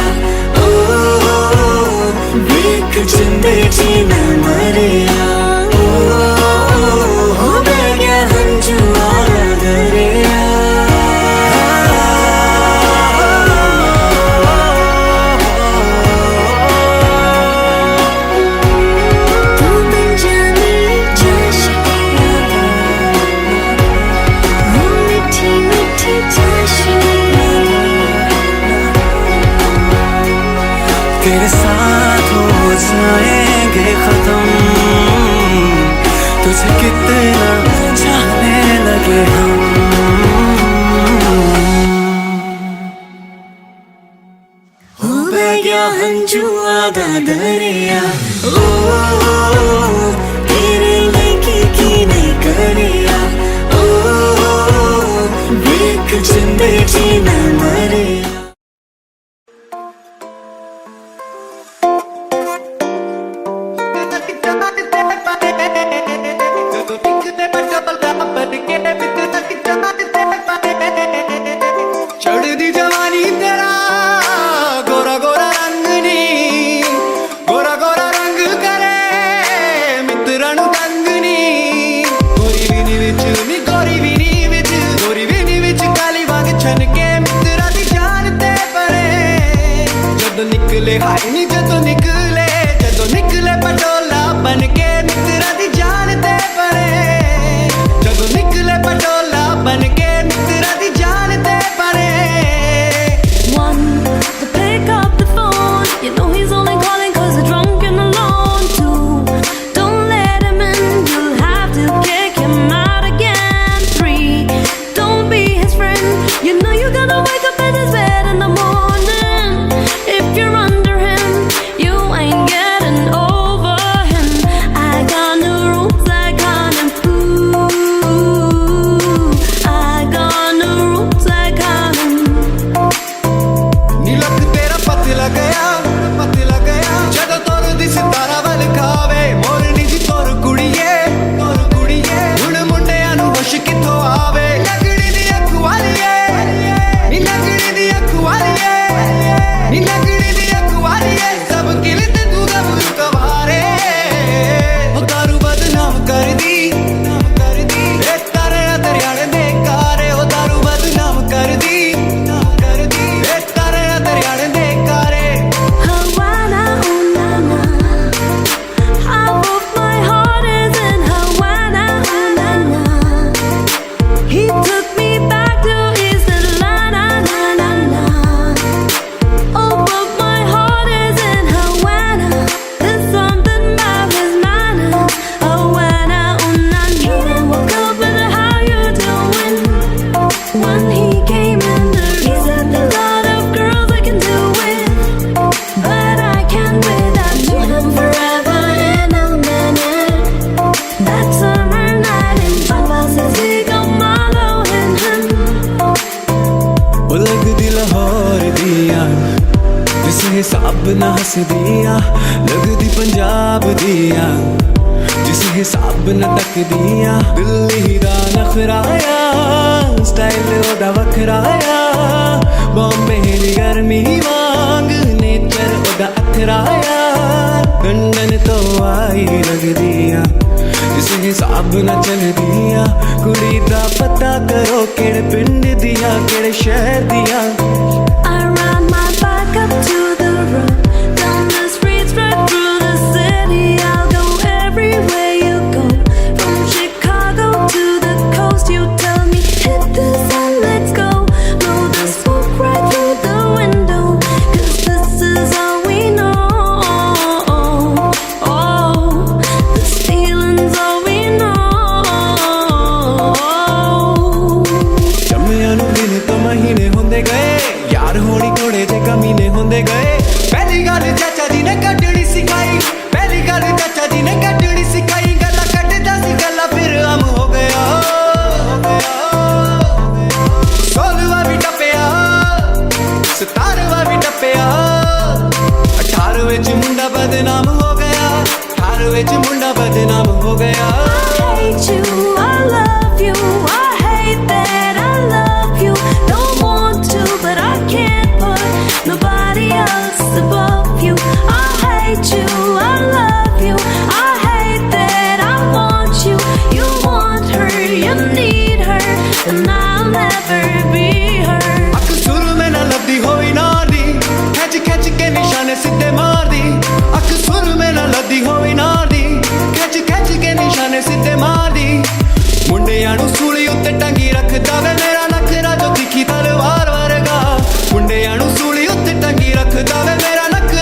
तेरे साथ हो जाएंगे खत्म, तुझे कितना चाहने लगे हम। हो गया हंजुआ दा दरिया, ओ तेरे लेके की नहीं करिया, ओ वेख जिंदे जीना मरिया। चढ़दी जवानी तेरा गोरा गोरा रंग नी, गोरा गोरा रंग करे मित्ਰਾਂ ਨੂੰ ਤੰਗ ਨੀ। ਗੋਰੀ ਵੀਨੀ ਵਿੱਚ ਨੀ ਗੋਰੀ ਵੀਨੀ ਵਿੱਚ, ਗੋਰੀ ਵੀਨੀ ਵਿੱਚ ਕਾਲੀ ਵਾਂਗ ਛਨ ਕੇ ਮਿੱਤਰਾਂ ਦੀ ਜਾਨ ਤੇ ਪਰੇ। ਜਦੋਂ ਨਿਕਲੇ ਹਾਏ ਨੀ ਜਦੋਂ ਨਿਕਲੇ ਪਟੋਲਾ ਬਨ ਕੇ ਮਿੱਤਰਾਂ ਦੀ ਜਾਨ ਤੇ ਪਰੇ। ਜਦੋਂ ਨਿਕਲੇ ਪਟੋਲਾ ਬਨ ਕੇ ਮਿੱਤਰਾਂ ਦੀ ਜਾਨ ਤੇ ਪਰੇ। One, to pick up the phone. You know he's only calling 'cause you're drunk and alone. Two, don't let him in. You'll have to kick him out again. Three, don't be his friend. You know you gotta wake up in his bed in the morning. If you're under him, you ain't getting over him. I got new rules, I got him. Ooh, I got new rules, I got him. ਨੀ ਲੱਕ ਤੇਰਾ ਪਤਲਾ ਗਿਆ ਜਦੋਂ ਤੁਰਦੀ ਸਿਤਾਰਾ ਵੱਲ ਖਾਵੇ। ਮੋਰਨੀ ਜੀ ਤੁਰ ਕੁੜੀਏ ਹੁਣ ਮੁੰਡਿਆਂ ਨੂੰ ਹੋਸ਼ ਕਿੱਥੋਂ ਆਵੇ। ਲੱਗੜੀ ਦੀ ਅੱਖ ਵਾਲੀਏ ਨੀ ਲੱਗੜੀ ਦੀ ਅੱਖ ਵਾਲੀਏ ਨੀ ਲੱਗੜੀ ਦੀ ਅੱਖ ਵਾਲੀਏ ਸਭ ਕਿਲ ਤੇ ਤੂੰ ਗੱਭਰੂ ਕਵਾਰੇ। ਉਹ ਦਾਰੂ ਬਦਨਾਮ ਕਰਦੀ ਇਹ ਤਾਰਿਆਂ ਦਰਿਆਣੇ ਦੇ ਕਾਰੇ। ਉਹ ਦਾਰੂ ਬਦਨਾਮ ਕਰਦੀ ਇਹ ਤਾਰਿਆਂ ਦਰਿਆਣੇ ਦੇ ਕਾਰੇ। Havana, ooh na na. Half of my heart is in Havana, ooh na na. He took me back to East Atlanta, na na na. Oh, but my heart is in Havana. There's something about his manners. Havana, ooh na na. He didn't walk up and how you doing when he came in there. He said a lot of girls I can do with, but I can't without you. Him forever in a minute. That summer night in Papa says we got Malo in him. ਉਹ ਲੱਗਦੀ ਲਾਹੌਰ ਦੀਆਂ ਜਿਸ ਹਿਸਾਬ ਨਾਲ ਹੱਸਦੀਆਂ, ਲੱਗਦੀ ਪੰਜਾਬ ਦੀਆਂ ਜਿਸ ਹਿਸਾਬ ਨਾਲ ਤੱਕਦੀਆਂ। ਦਿੱਲੀ ਦਾ ਨਖਰਾਇਆ ਸਟਾਈਲ ਉਹਦਾ ਵੱਖਰਾਇਆ, ਬੰਬੇ ਦੀ ਗਰਮੀ ਵਾਂਗ ਨੇਚਰ ਉਹਦਾ ਅਥਰਾਇਆ। ਲੰਡਨ ਤੋਂ ਆਈ ਲੱਗਦੀਆਂ ਜਿਸ ਹਿਸਾਬ ਨਾਲ ਚੱਲਦੀਆਂ। ਕੁੜੀ ਦਾ ਪਤਾ ਕਰੋ ਕਿਹੜੇ ਪਿੰਡ ਦੀਆਂ ਕਿਹੜੇ ਸ਼ਹਿਰ ਦੀਆਂ। I ride my bike up to the road, down the streets, right through the city. I'll go everywhere you go, from Chicago to the coast. You tell me hit the sun, let's go. Blow the smoke right through the window, 'cause this is all we know. Oh, this feeling's all we know. ਜੰਮਿਆਂ ਨੂੰ ਦਿਨ ਤੋਂ ਮਹੀਨੇ ਹੁੰਦੇ ਗਏ, ਯਾਰ ਹੋਣੀ ਥੋੜੇ ਜੇ ਕਮੀਨੇ ਹੁੰਦੇ ਗਏ। ਪਹਿਲੀ ਗੱਲ ਚਾਚਾ ਜੀ ਨੇ ਕੱਢਣੀ ਸਿਖਾਈ, ਪਹਿਲੀ ਗੱਲ ਚਾਚਾ ਜੀ ਨੇ ਕੱਢਣੀ ਸਿਖਾਈ। ਗੱਲਾਂ ਕੱਢਦਾ ਸੀ ਗੱਲਾਂ ਫਿਰ ਆਮ ਹੋ ਗਿਆ। 16ਵਾਂ ਵੀ ਟੱਪਿਆ 17ਵਾਂ ਵੀ ਟੱਪਿਆ 18 ਵਿੱਚ ਮੁੰਡਾ ਬਦਨਾਮ ਹੋ ਗਿਆ। 18 ਵਿੱਚ ਮੁੰਡਾ ਬਦਨਾਮ ਹੋ ਗਿਆ। I hate you, I love you, I hate that I love you. Don't want to, but I can't put nobody else above you. I hate you, I love you, I hate that I want you. You want her, you need her, and I'll never be her. ਅੱਖ ਸੁਰ ਮੈਂ ਨਾ ਲੱਭਦੀ ਹੋਈ ਨਾ ਦੀ, ਖਿੱਚ ਖਿੱਚ ਕੇ ਨਿਸ਼ਾਨੇ ਸਿੱਧੇ ਮਾਰਦੀ। ਅੱਖ ਸੁਰ ਮੈਂ ਨਾ ਲੱਭਦੀ ਹੋਈ ਨਾ ਦੀ, ਖਿੱਚ ਖਿੱਚ ਕੇ ਨਿਸ਼ਾਨੇ ਸਿੱਧੇ ਮਾਰਦੀ। ਮੁੰਡਿਆਂ ਨੂੰ ਸੂਲੀ ਉੱਤੇ ਟੰਗੀ ਰੱਖਦਾ ਵੇ ਮੇਰਾ ਨਖਰਾ ਜੋ ਤਿੱਖੀ ਤਲਵਾਰ ਵਰਗਾ। ਮੁੰਡਿਆਂ ਨੂੰ ਸੂਲੀ ਉੱਤੇ ਟੰਗੀ ਰੱਖਦਾ ਵੇ ਮੇਰਾ ਨਖਰਾ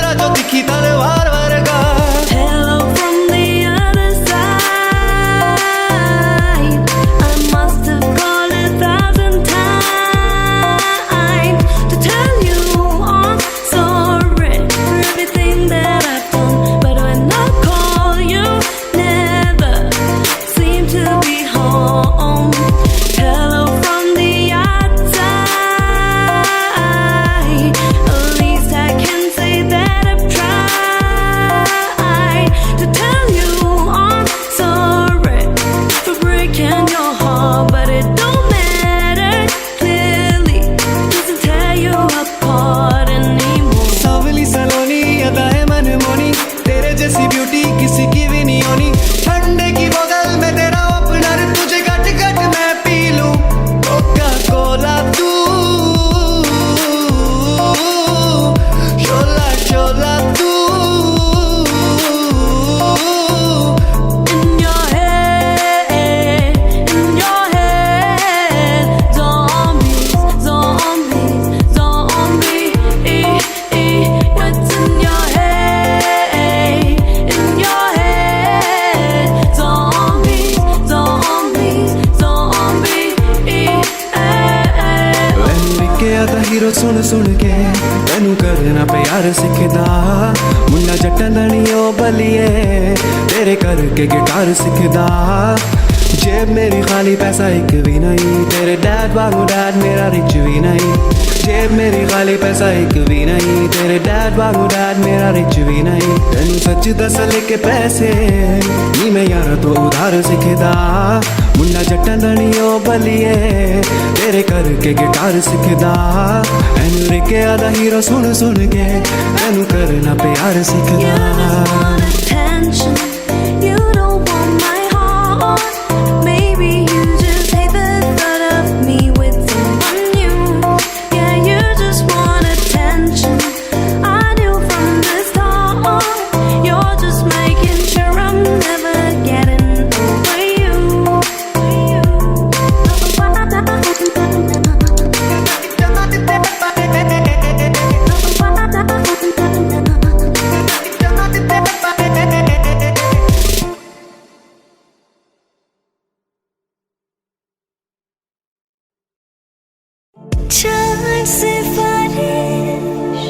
हीरो सुन सुन के तेनू करना प्यार सिखदा मुंडा जट्टां दा नी ओ बलिए तेरे करके गिटार सिखदा जेब मेरी खाली पैसा एक भी नहीं तेरे डैड वांगू डैड मेरा रिच भी नहीं जेब मेरी खाली पैसा एक भी नहीं तेरे डैड वांगू डैड मेरा रिच भी नहीं तेनू सच दस लेके पैसे नी मैं यार तो उधार सिखदा मुंडा जट्टां दा नी ओ बलिए तेरे करके गिटार सिखदा एनू रिके आदा हीरो सुन सुन के तेनू करना प्यार सिखदा attention. You don't want my heart. Maybe you just hate the thought of me with someone new. Yeah, you just want attention. I knew from the start. You're just making sure I'm never getting over you. चाँद सिफारिश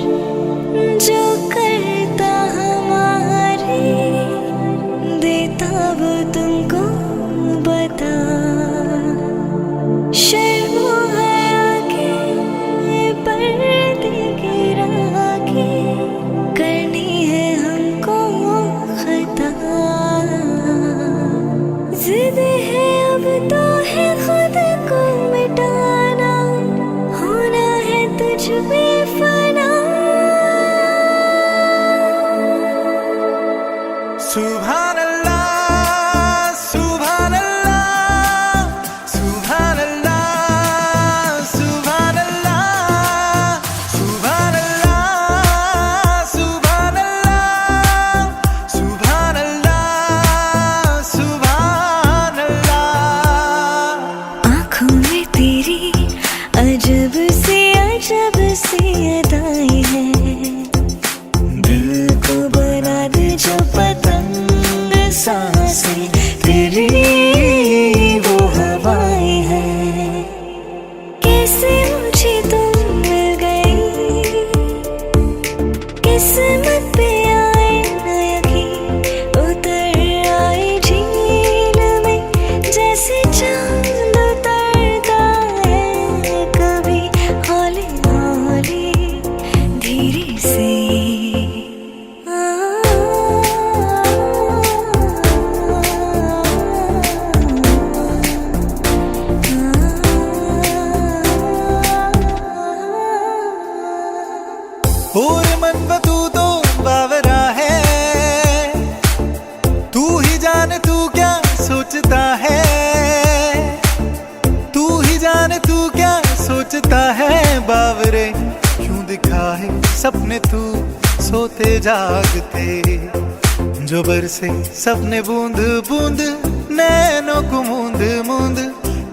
जो करता हमारी देता वो तुमको बता शर्मो है आगे पर्दे गिरा के करनी है हमको खता जिद है अब तो है खुद को मिटाना होना है तुझ में फना सुभान अल्लाह सुभान अल्लाह सुभान अल्लाह सुभान अल्लाह सुभान अल्लाह सुभान अल्लाह सुभान अल्लाह सुभान अल्लाह आँखों में तेरी अजब सी अदाएं हैं दिल को बना दे जो पतंग सांसें तेरी वो हवाएं हैं कैसे मुझे तुम मिल गई किस्मत पे आए न यकीन उतर आए झील में जैसे चांद उतरता है कभी हौले हौले धीरे से और मन बतू तो बावरा है तू ही जाने तू क्या सोचता है तू ही जाने तू क्या सोचता है बावरे क्यों दिखा है सपने तू सोते जागते जो बरसे सपने बूंद बूंद नैनों को मूंद मूंद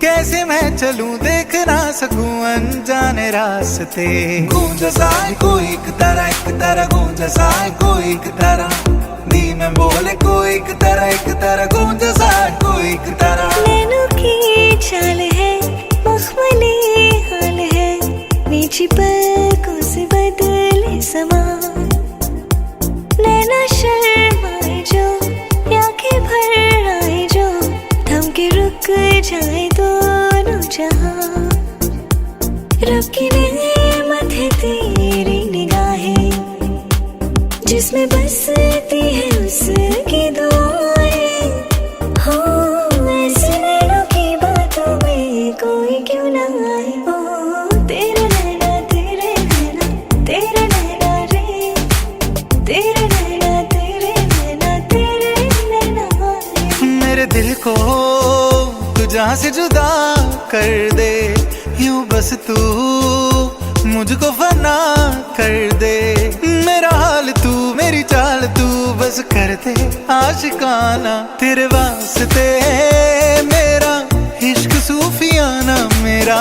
कैसे मैं चलूं देख ना सकूं अनजाने रास्ते गूंज सा कोई एक तरह गूंज सा कोई एक तरह दी में बोले कोई एक तरह गूंज सा कोई एक तरह नैनों की चाल है मखमली हाल है नीची पलकों से बदले समा नैना शर्माए जो आंखें भर आए जो थम के रुक जाए दोनों जहां रुकी नेमत है तेरी निगाहें जिसमें बसती है उसकी दुआएं हो ऐसे नैनों की बातों में कोई क्यों ना आए ओ तेरे नैना तेरे नैना तेरे नैना रे तेरे नैना तेरे नैना तेरे नैना रे मेरे दिल को तू जहाँ से जुदा कर दे यूं बस तू मुझको फना कर दे मेरा हाल तू मेरी चाल तू बस कर दे आशिकाना तेरे वास्ते मेरा इश्क सूफियाना मेरा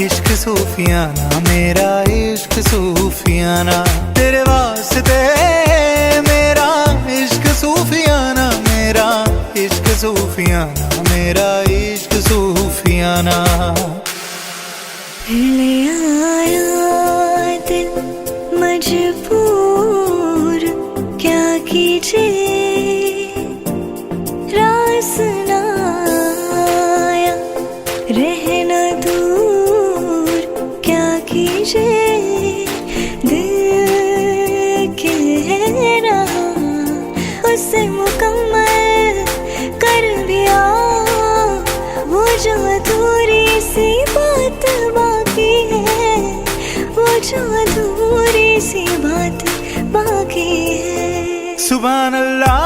इश्क सूफियाना मेरा इश्क सूफियाना तेरे वास्ते मेरा इश्क सूफियाना मेरा इश्क सूफियाना मेरा इश्क सूफियाना ले आया से मुकम्मल कर दिया वो जो अधूरी सी बात बाकी है, वो जो अधूरी सी बात बाकी है। सुभान अल्लाह,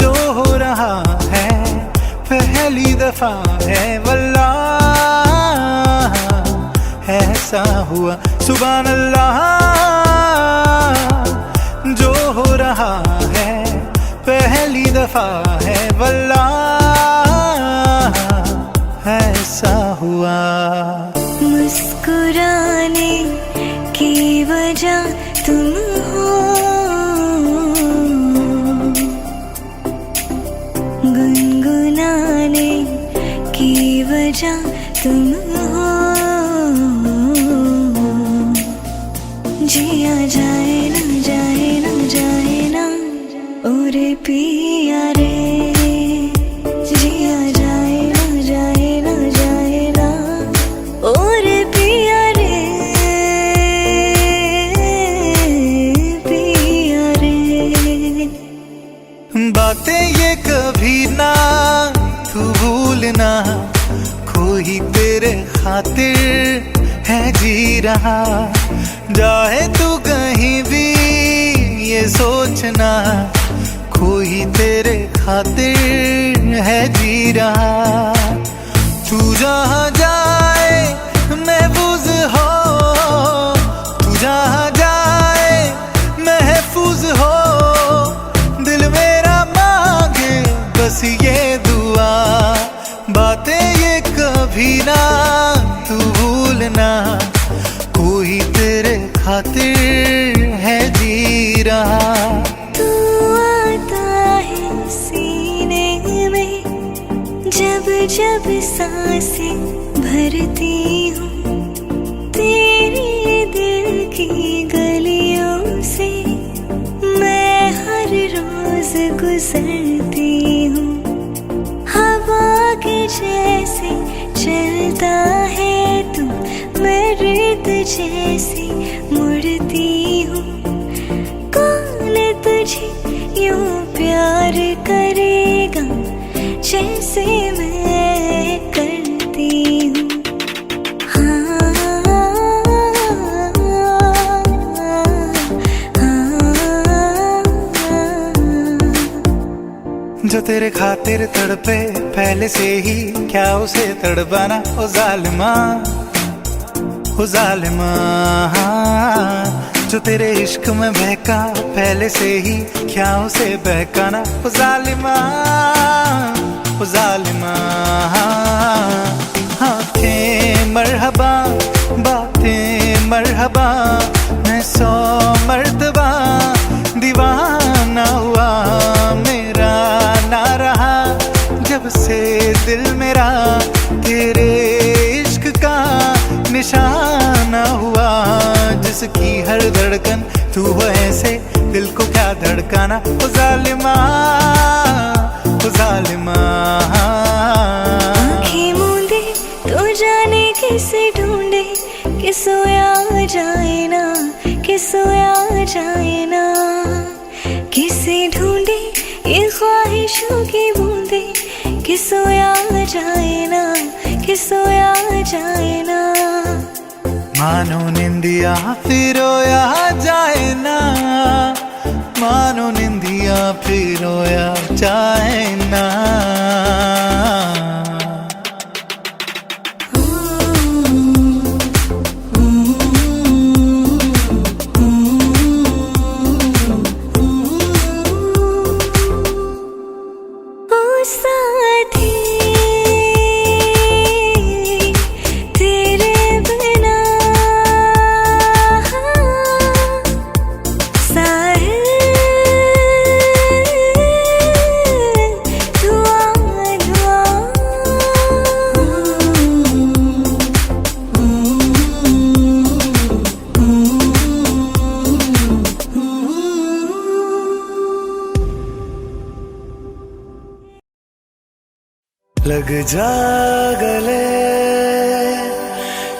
जो हो रहा है पहली दफा है वल्लाह, ऐसा हुआ। सुभान अल्लाह, जो हो रहा है पहली दफा है वल्लाह, ऐसा हुआ। मुस्कुराने की वजह तुम हो, गुनगुनाने की वजह तुम हो, जिया जाए ना जाए ना जाए ना और पिया रे, जिया जाए ना जाए ना जाए ना और पिया रे, पिया रे। बातें ये कभी ना तू भूलना, कोई तेरे खातिर है जी रहा, जाए तू कहीं भी ये सोचना, कोई तेरे खातिर है जी रहा। तू जहाँ जाए महफूज हो, तू जहाँ जाए महफूज हो, दिल मेरा मांगे बस ये दुआ। बातें ये कभी ना तू भूलना, कोई तेरे खातिर है जी रहा। तू आता है सीने में जब जब सांसें भरती हूँ, तेरे दिल की गलियों से मैं हर रोज गुजरती हूँ। हवा के जैसे चलता है तू, मैं रेत जैसे मुड़ती हूँ। कौन तुझे यूं प्यार करेगा जैसे मैं करती हूँ। जो तेरे खातिर तड़पे पहले से ही, क्या उसे तड़पाना ओ जालिमा, ओ जालिमा। जो तेरे इश्क में बहका पहले से ही, क्या उसे बहकाना ओ जालिमा, ओ जालिमा। आँखें मरहबा, बातें मरहबा, मैं 100 मर्तबा दीवाना हुआ, मेरा ना रहा जब से दिल मेरा तेरे इश्क का निशाना हुआ। जिसकी हर धड़कन तू हो ऐसे, दिल को क्या धड़काना ओ जालिमा, ओ जालिमा। आँखें मूंदे तो जाने किसे ढूंढे, कि सोया जाए ना, कि सोया जाए ना। किसे ढूंढे ये ख्वाहिशों की बूंदे, कि सोया जाए ना, कि सोया जाए ना। मानो निंदिया फिर रोया जाए ना, मानो निंदिया फिर रोया जाए ना। ओ साथी तेरे बिना साहिल दुआ दुआ। लग जा गले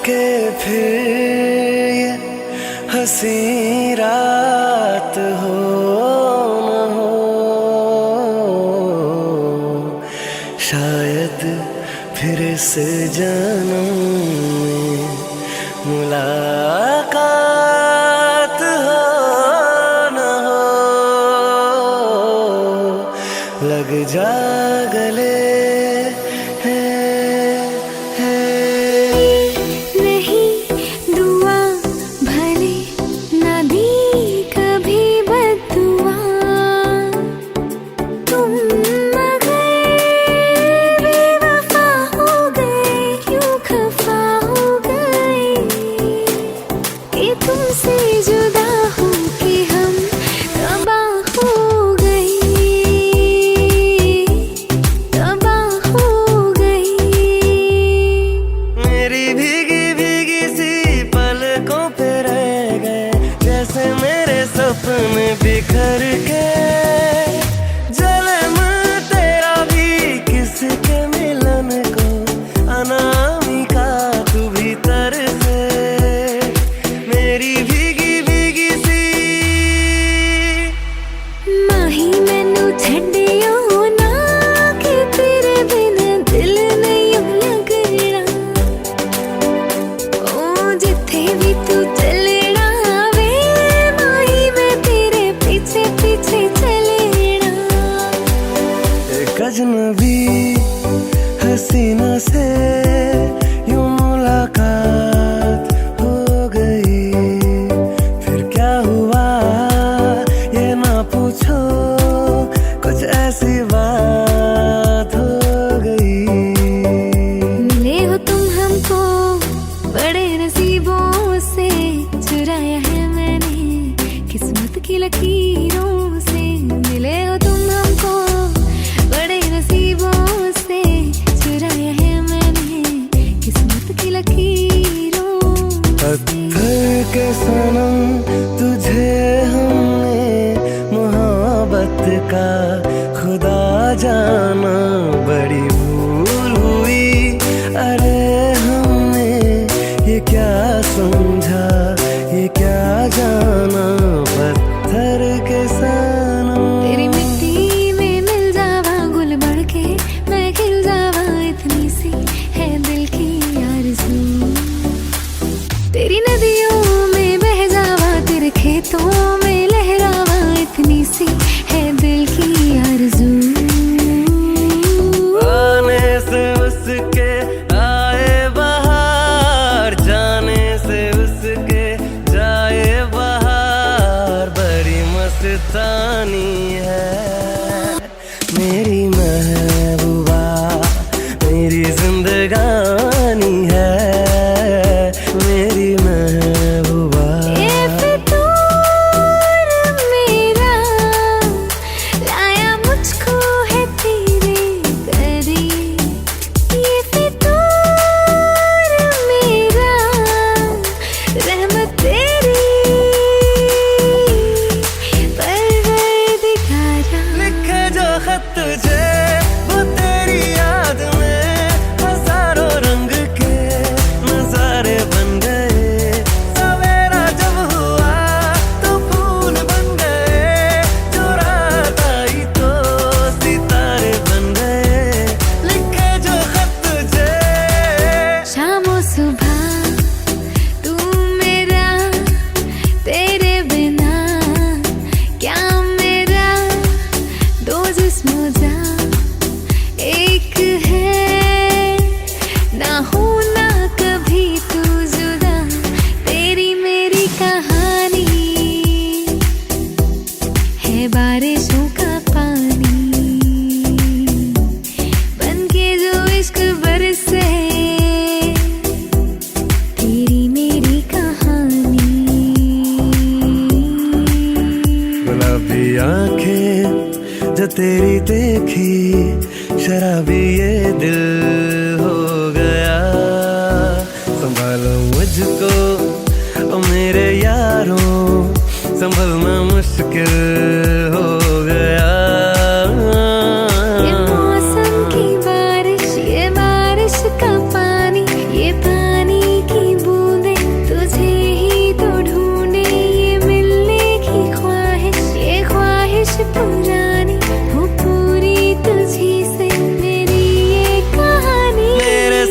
के फिर ये हंसी रात हो। इस जन्म में मुलाकात हो न हो, लग जा गले नहीं दुआ भले ना दी कभी बददुआ, तुम मगर बेवफा हो गए, क्यों खफा हो गए कि तुमसे जुदा हो के हम तबाह हो गए, तबाह हो गए। मेरी भीगी भीगी सी पलकों पे रह गए, जैसे मेरे सपने बिखर के। जन्म तेरा भी किसके मिलन को, अनामिका तू भीतर से। मेरी भीगी भीगी सी माही मैनू छड्डियो ना कि तेरे बिना दिल नहीं लगना, ओ जिथे भी तू चलना वे माही मैं तेरे पीछे पीछे चलना। एक अजनबी हसीना से यूं मुलाकात हो गई, फिर क्या हुआ ये ना पूछो, कुछ ऐसी बात हो गई। मिले हो तुम हमको बड़े नसीबों से, चुराया है मैंने किस्मत की लकीरों से। मिले हो तुम हमको बड़े नसीबों से, चुराया है मैंने किस्मत की लकीरों से। पत्थर के सनम तुझे हमने मोहब्बत का खुदा जाना, बड़ी भूल हुई। अरे हमने ये क्या समझा, ये क्या जाना, पत्थर के सनम। तेरी मिट्टी में मिल जावा गुल बढ़ के, मैं खिल जावा, इतनी सी है दिल की आरज़ू। तेरी नदियों में बह जावा, तेरे खेतों में लहरावा, इतनी सी है दिल की आरज़ू। आने से उसके आए बहार, जाने से उसके जाए बहार, बड़ी मस्तानी है मेरी महबूबा, मेरी जिंदगानी है मेरी महबूबा। ये फितूर मेरा लाया मुझको है तेरे करीब, ये फितूर मेरा रहमत तेरी परवरदिगारा। लिखे जो खत तुझे वो तेरी याद में, हजारों रंग के नजारे बन गए। सवेरा जब हुआ तो फूल बन गए, जो रात आई तो सितारे बन गए। लिखे जो खत तुझे शामो सुबह तू मेरा, तेरे बिना क्या मेरा, दो जिस्मों जा एक है, ना होना कभी तू जुदा, तेरी मेरी कहानी है बारिशों का पानी, बनके जो इश्क बरसे, तेरी मेरी कहानी। गुलाबी आंखें जो तेरी देखी, शराबी ये दिल हो गया। संभालो मुझको ओ मेरे यारों, संभलना मुश्किल हो गया। ये मौसम की बारिश, ये बारिश का पानी, ये पानी की बूंदें तुझे ही तो ढूंढे, ये मिलने की ख्वाहिश, ये ख्वाहिश पुरानी हो पूरी तुझी से, मेरी ये कहानी। मेरे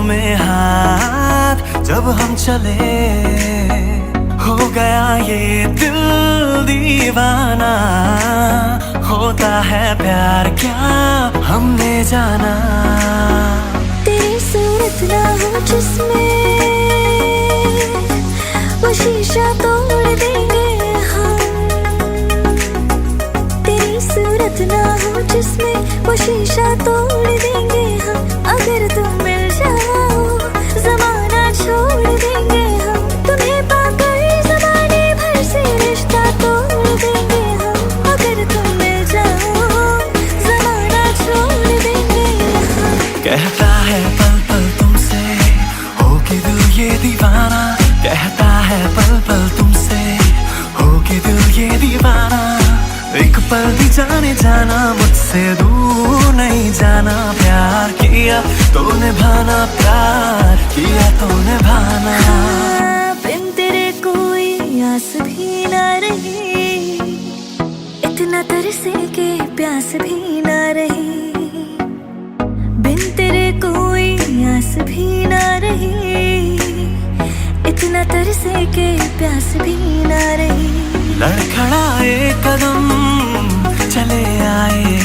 में हाथ जब हम चले, हो गया ये दिल दीवाना। होता है प्यार क्या हमने जाना। तेरी सूरत ना हो जिसमें वो शीशा तोड़ देंगे हम। तेरी सूरत ना हो जिसमें वो शीशा तोड़ देंगे हम। अगर तुम मिल जाओ जमाना छोड़ देंगे हम। तुम्हें पाकर ज़माने भर से रिश्ता तोड़ देंगे हम। अगर तुम मिल जाओ जमाना छोड़ देंगे हम। कहता है पल पल तुमसे हो के दिल ये दीवाना। कहता है पल पल तुमसे हो के दिल ये दीवाना। एक पल भी जाने जाना मुझसे दूर नहीं जाना। प्यार किया तो निभाना, प्यार किया तो निभाना। बिन तेरे कोई आस भी ना रही, इतना तरसे के प्यास भी ना रही। बिन तेरे कोई आस भी ना रही, इतना तरसे के प्यास भी ना रही। लड़खड़ाए कदम चले आए,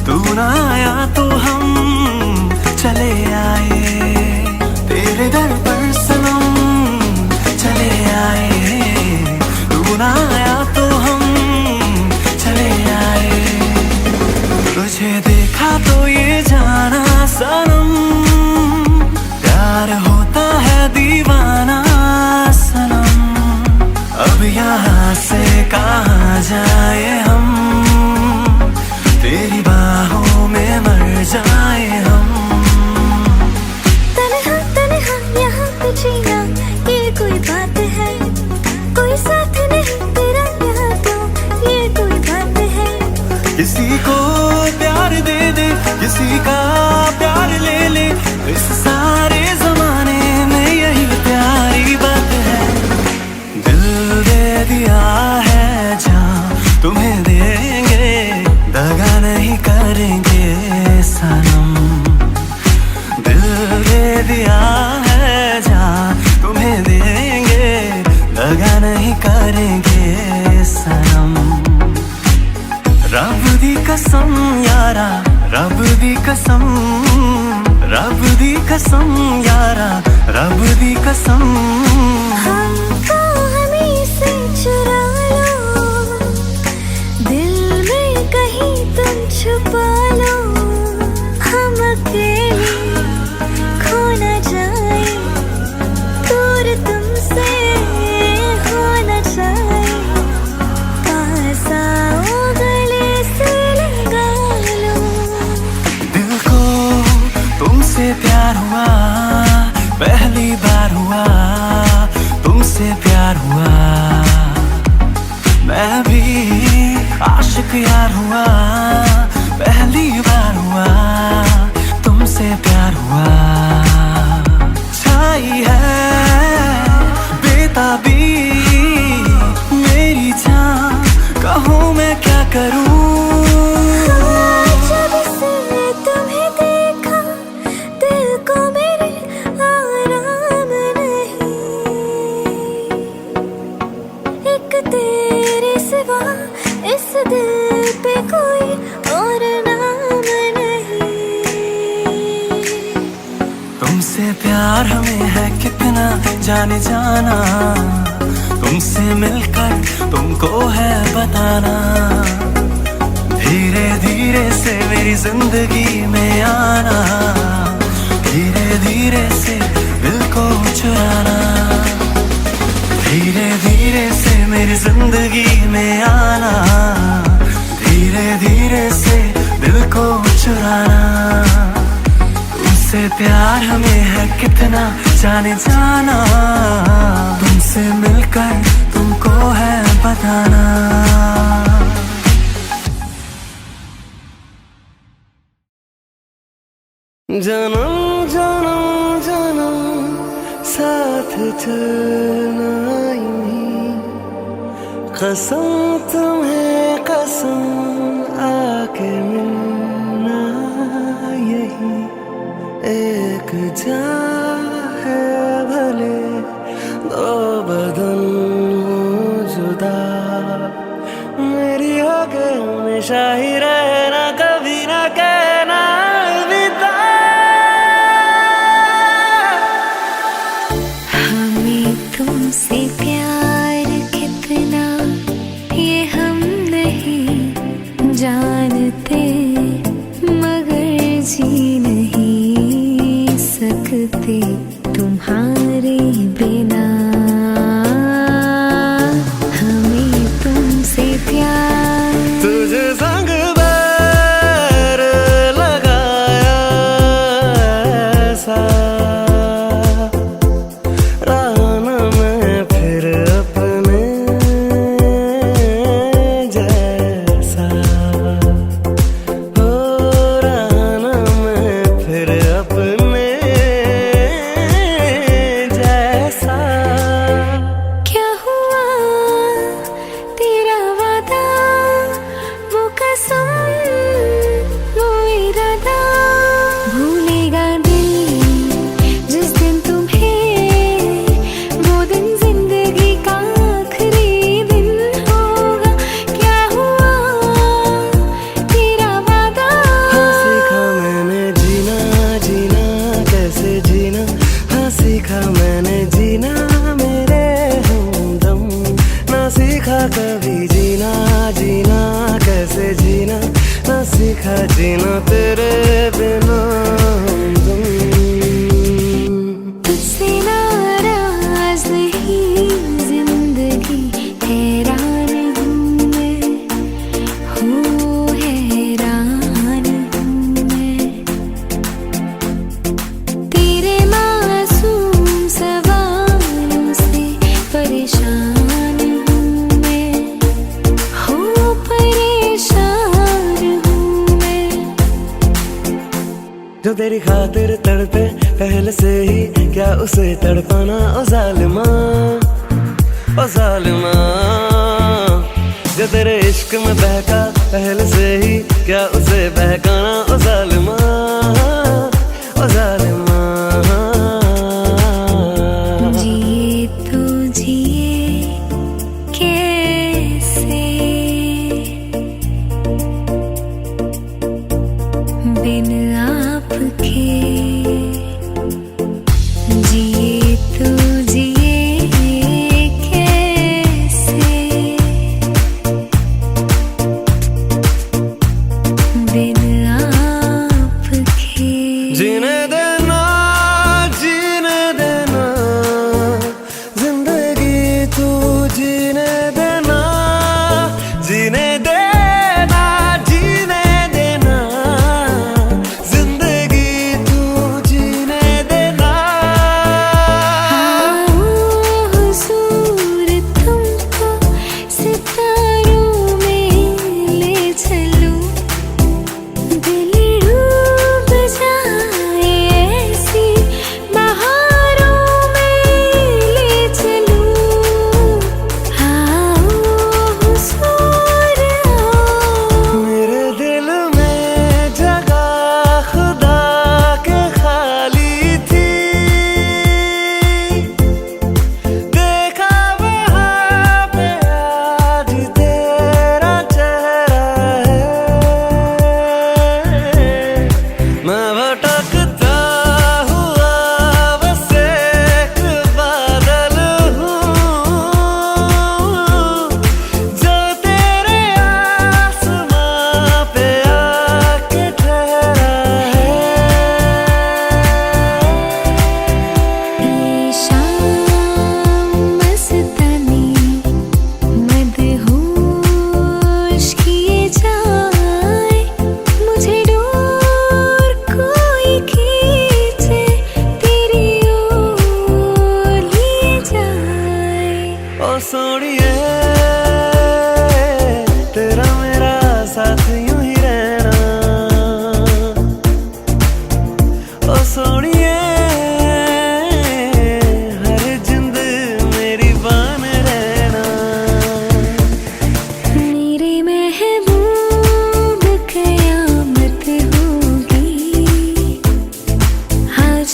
तू ना आया तो हम चले आए। तेरे दर पर सनम चले आए, तू ना आया तो हम चले आए। तुझे देखा तो ये जाना सनम, प्यार होता है दीवाना सनम। अब यहाँ से कहाँ जाए हम, तेरी बाहों में मर जाए हम। तन्हा तन्हा यहाँ पे जीना ये कोई बात है। कोई साथ नहीं तेरा यहाँ तो ये कोई बात है। किसी को प्यार दे दे, किसी का प्यार ले ले, इस सारे जमाने में यही प्यारी बात है। दिल दे दिया है जहाँ तुम्हें देंगे, दगा नहीं करेंगे सनम। दिल दे दिया है जहाँ तुम्हें देंगे, दगा नहीं करेंगे सनम। रब दी कसम यारा, रब दी कसम, रब दी कसम यारा, रब दी कसम। हमको हमें से चुरा लो, दिल में कहीं तुम छुपा लो। हम अकेले खो न जाए, दूर तुमसे हो न जाए। पास आओ गले से लगा लो। दिल को तुमसे प्यार हुआ, पहली बार हुआ तुमसे प्यार हुआ। मैं भी आशिक यार हुआ, पहली बार हुआ तुमसे प्यार हुआ। छाई है बेताबी मेरी जान, कहूँ मैं क्या करूँ। जब से तुम्हें देखा दिल को मेरे आराम नहीं। एक तेरे सिवा इस दिल पे कोई और नाम नहीं। तुमसे प्यार हमें है कितना जाने जाना, तुमसे मिलकर तुमको है बताना। धीरे धीरे से मेरी जिंदगी में आना, धीरे धीरे से दिल को चुराना। धीरे धीरे से मेरी जिंदगी में आना, धीरे धीरे से दिल को चुराना। तुमसे प्यार हमें है कितना जाने जाना, तुमसे मिलकर तुमको है बताना। जन्म जन्म जन्म साथ चलना यूं, कसम तुम्हें कसम आके मिलना यही एक जा है भले दो बदन जुदा, मेरी होके हमेशा ही रहना, कभी ना कहना अलविदा। हमें तुमसे प्यार कितना ये हम नहीं जानते, मगर जी नहीं सकते तुम्हारे बिना। हमें तुमसे प्यार तुझे संग बैर लगाया ऐसा, रहा न मैं फिर अपने जैसा, हो रहा न मैं फिर अपने जैसा। क्या हुआ तेरा वादा, वो कसम वो इरादा, भूलेगा दिल जिस दिन तुम्हें, वो दिन जिंदगी का आखिरी दिन होगा। क्या हुआ तेरा वादा, हाँ सीखा मैंने जीना, जीना कैसे जीना, हाँ सीखा मैंने जीना मेरे हमदम, ना सीखा कभी जीना, जीना कैसे जीना, ना सीखा जीना तेरे बिना हमदम। तुझसे नाराज नहीं जिंदगी, हैरान हूँ मैं, हो हैरान हूँ मैं। तेरे मासूम सवालों से परेशान हूँ मैं, हो परेशान हूँ मैं। जो तेरी खातिर तड़पे पहले से ही, क्या उसे तड़पाना ओ जालिमा, ओ जालिमा। जो तेरे इश्क में बहका पहले से ही, क्या उसे बहकाना ओ जालिमा, ओ जालिमा। जिए तो जिए कैसे बिन आपके, जिए तो जिए कैसे बिन आपके। जीने देना, जीने देना जिंदगी तू जीने देना, जीने देना, जीने देना जिंदगी तू जीने देना। हुजूर तुमको सितारों में ले चलूं, दिल डूब जाए ऐसी बहारों में ले चलूं। आओ हुजूर आओ, मेरे दिल में जगह खुदा के खाली थी, देखा वहाँ पे आज तेरा चेहरा है। मैं भटकता हुआ बस एक बादल हूँ, जो तेरे आसमां पे आके ठहरा है। ये शाम मस्तानी मदहोश किए जाए, मुझे डोर कोई खींचे तेरी ओर लिए जाए। ओ सोनिए तेरा मेरा साथ यूं ही रहना, ओ सोनिए हर जिंद मेरी बान रहना। मेरे महबूब कयामत होगी आज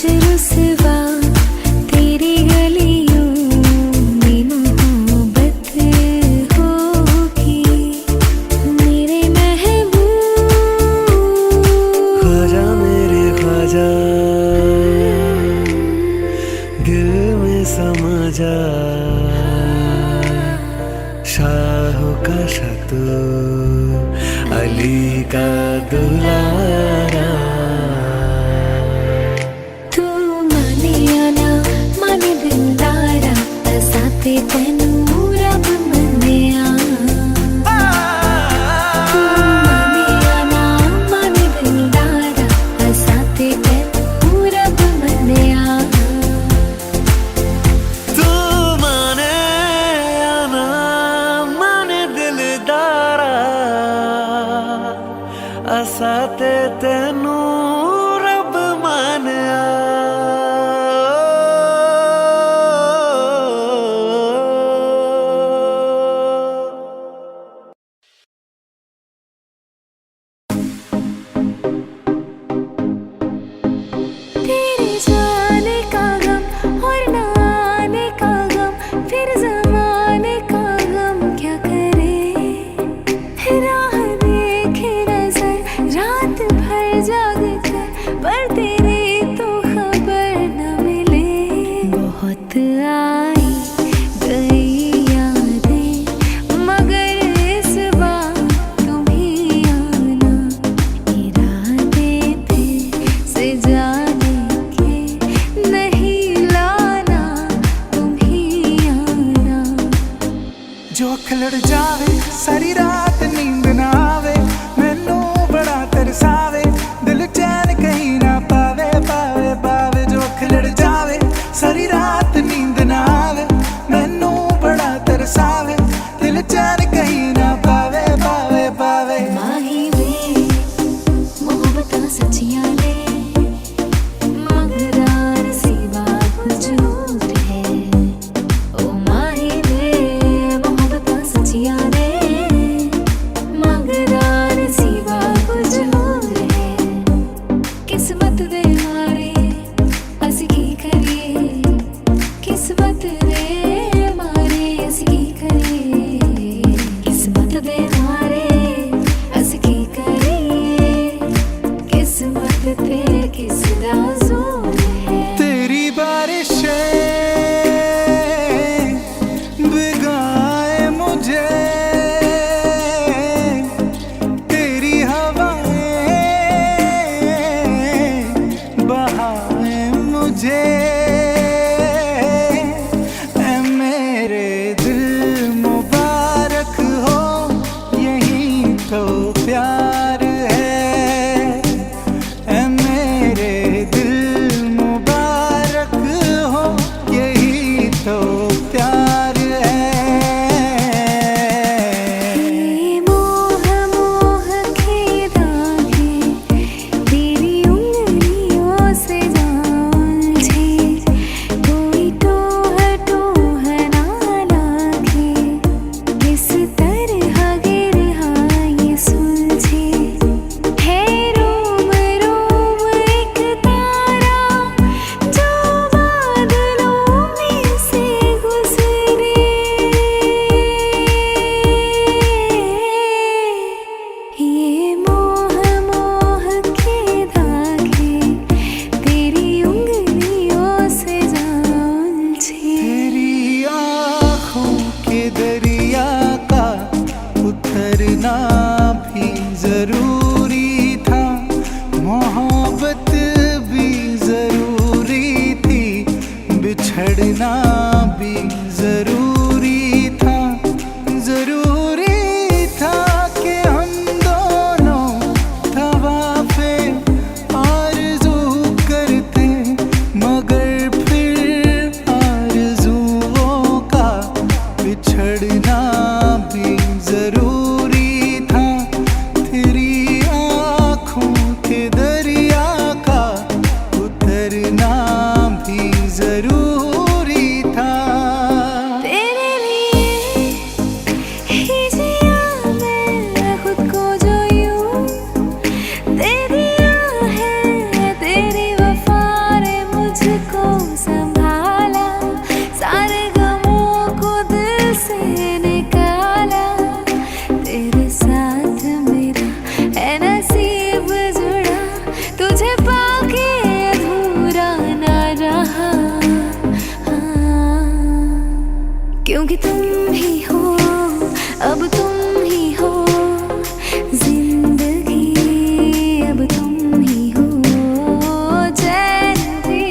शाह का शतू अली का दुलारा। तू माने या ना माने दिलदारा, साथे तेनू रब मन्निया। तू माने या ना माने दिलदारा, साथे तेनू रब मन्निया। तू माने या ना माने दिलदारा, असा ते तेनू रब मानिया। तेरे जाने का गम और ना आने का गम, फिर ज़माने का गम क्या करे। राह देखे नजर रात भर जाग कर, पर तेरी तो खबर न मिले। बहुत आई गई यादें, मगर इस बार तुम ही आना। इरादे थे सजाने के, नहीं लाना तुम ही आना। जो खिलड़ जावे सारी रात नींद ना आवे, मैनू बड़ा तरसावे, दिल चैन कहीं ना पावे पावे पावे। जो खिलड़ जावे सारी रात नींद ना आवे, मैनू बड़ा तरसावे, दिल चैन कहीं ना पावे पावे पावे। माही वे मोहब्बतां सच्चियां ने, मगरार सिवा वजूद है। ओ माही वे मोहब्बतां सच्चियां ने, मगरार सिवा वजूद है। किस्मत दे मारे असीं की करिए, किस्मत दे मारे असीं की करिए। किस्मत दे मारे असीं की करिए, किस्मत ते किसदा जोर है। तेरी बारिशें भिगाए मुझे, तेरी हवाएं बहाए मुझे। ऐ मेरे दिल मुबारक हो, यही तो प्यार है। ऐ मेरे दिल मुबारक हो, यही तो प्यार है। ये मोह मोह के धागे तेरी उंगलियों से जालझे, कोई टोह टोह ना लागे, किस तरह गिर ये सुलझे। है रोम रोम एक तारा, जो बादलों में से गुजरे। ये मोह मोह के धागे तेरी उंगलियों से जालझे। तेरी आँखों के दरिया का उतरना भी जरूरी था, मोहब्बत भी जरूरी थी, बिछड़ना भी जरूरी था। जरूरी था कि हम दोनों तवाफ़े आरज़ू करते, मगर फिर आरज़ुओं का बिछड़ना भी जरूरी था। तेरी आँखों के दरिया का उतरना भी जरूरी था। तेरे लिए ही जिया मैं खुद को, जो यूं दे दिया है। तेरी वफा ने मुझको संभाला, सारे गमों को दिल से क्योंकि तुम ही हो, अब तुम ही हो जिंदगी, अब तुम ही हो चैन भी,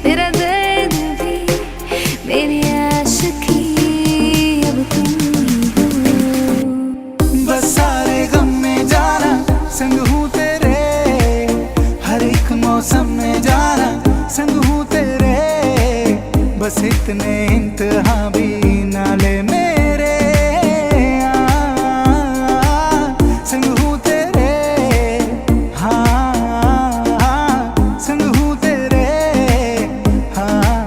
मेरा दर्द भी, मेरी आशिकी, अब तुम ही हो। बस सारे गम में जाना संग हूँ तेरे, हर एक मौसम में जाना संग हूँ तेरे, बस इतने इंतहा भी ना ले मेरे, संग हूँ तेरे, हाँ संग हूँ तेरे, हाँ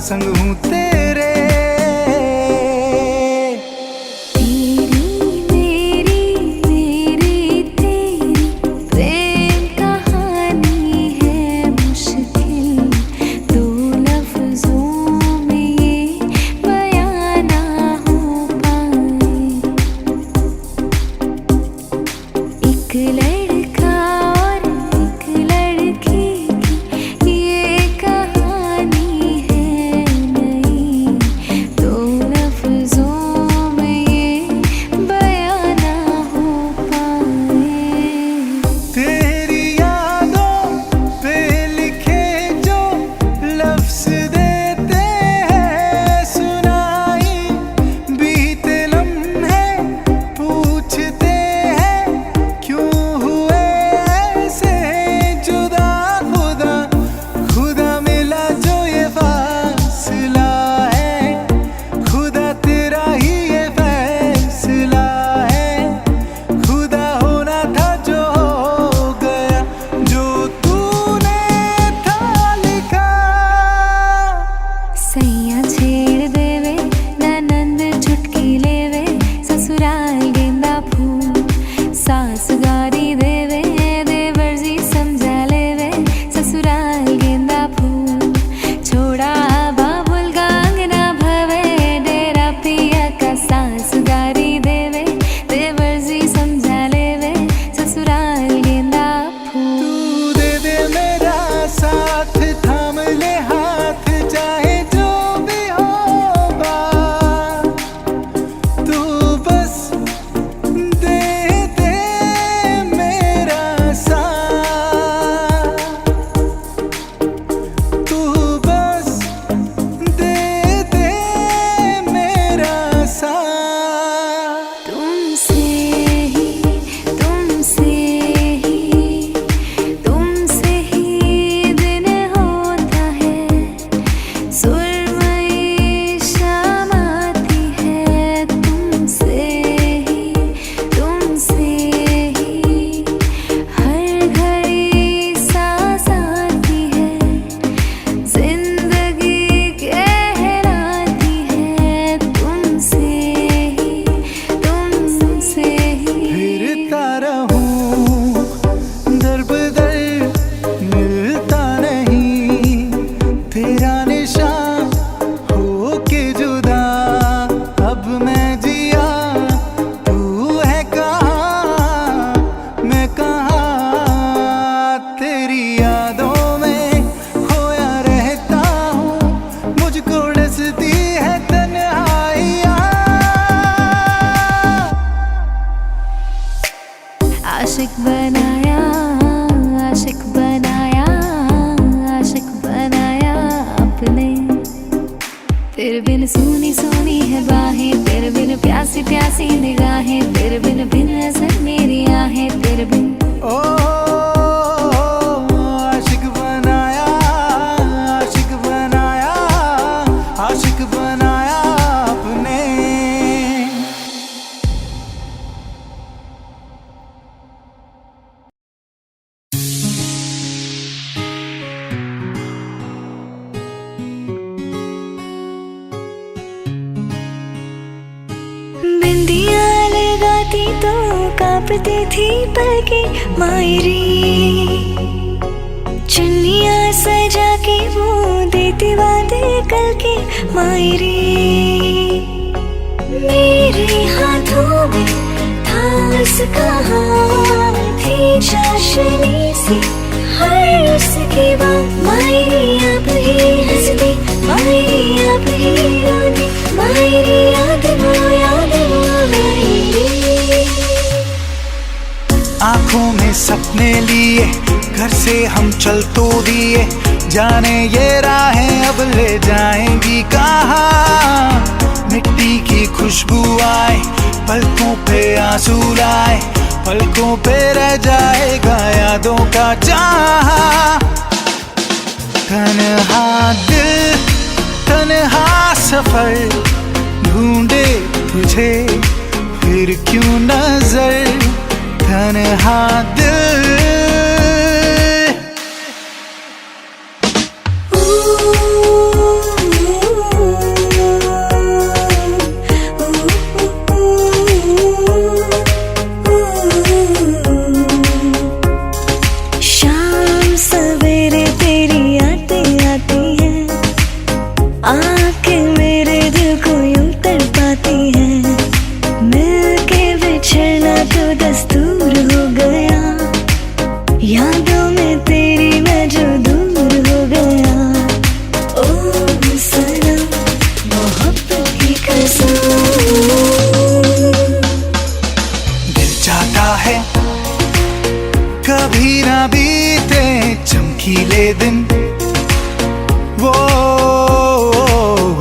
संग हूँ तेरे। तेरी मेरी मेरी तेरी प्रेम कहानी है मुश्किल, दो लफ्जों में ये बयां ना हो पाए। एक लड़का और एक लड़की की ये कहानी है नई, दो लफ्जों में ये बयां ना हो पाए। तेरी यादों पे लिखे जो लफ्ज देते हैं सुनाई, बीते लम्हे पूछते हैं क्यों हुए ऐसे जुदा, खुदा खुदा मिला जो ये फासला है, खुदा तेरा ही ये फैसला है, खुदा होना था जो हो गया, जो तूने था लिखा। सैया छेड़ देवे ननंद चुटकी लेवे, ससुराल गेंदा फूल सास गारी देवे, देवर जी समझा लेवे ससुराल गेंदा फूल, छोड़ा बाबुल गांगना भवे, डेरा पिया का सास गारी देवे, देवर जी समझा लेवे ससुराल गेंदा फूल। तू दे दे मेरा साथ, थाम ले हाथ, चाहे जो भी होगा, तू बस दे दे मेरा साथ, तू बस दे दे मेरा साथ। तुमसे ही तुमसे ही तुमसे ही दिन होता है, सुरमई शाम आती है, तुमसे ही हर घड़ी सांस आती है, जिंदगी कहलाती है, तुमसे ही फिरता रहूं दर बदर, मिलता नहीं तेरा निशान हो के जुदा, अब मैं जिया तू है कहाँ, मैं कहाँ, तेरी यादों में खोया रहता हूँ, मुझको डसती है तन्हाइयाँ। आशिक बनाया, आशिक बनाया, आशिक बनाया अपने, तेरे बिन सूनी सूनी है बाहें, तेरे बिन प्यासी प्यासी निगाहें, तेरे बिन बिन नजर मेरी आहें, तेरे बिन ओ आशिक बनाया, आशिक बनाया, आशिक बनाया अपने। बिंदिया लगाती तो कांपती थी पलकें मायरी, चुन्नियाँ सजा के वो देती वादे कल के मायरी, मेरे हाथों में था उसका हाथ, थी चाशनी सी हर उसकी बात, मायरी अब ही हंसती, मायरी अब ही तेरी याद वो आई। आंखों में सपने लिए घर से हम चल तो दिए, जाने ये राहें अब ले जाएंगी कहाँ। मिट्टी की खुशबू आए, पलकों पे आंसू लाए, पलकों पे रह जाएगा यादों का जहां। तन्हा दिल तन्हा सफर ढूंढे तुझे फिर क्यों नजर। तन्हा दिल शाम सवेरे तेरी आती आती है, आके मेरे दिल को यूं तड़पाती है। मिलके बिछड़ना तो दस्तूर हो गया, यादों में तेरी मैं जो दूर हो गया। ओ सनम मोहब्बत की कसम। दिल चाहता है कभी ना बीते चमकीले दिन, वो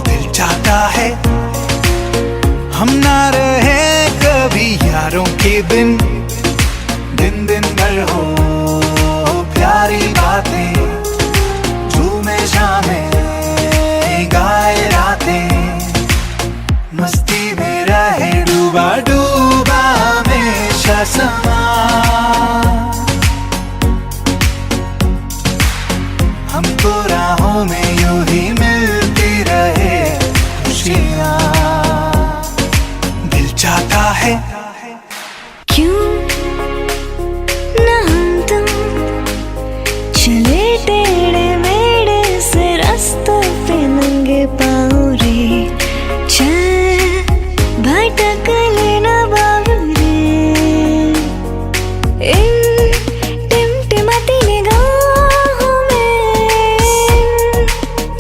दिल चाहता है हम ना रहे कभी यारों के दिन। दिन दिन भर हो प्यारी बातें, झूमे शामें गाए रातें, मस्ती में रहे डूबा डूबा हमेशा समा। हमको राहों में यूं ही मिलती रहे खुशियाँ। दिल चाहता है क्यों ना हम तुम चले टेढ़े मेढ़े से रास्तों पे नंगे पाँव रे। चल भटक लेना बाबरे, इन टिमटिमाती निगाहों में,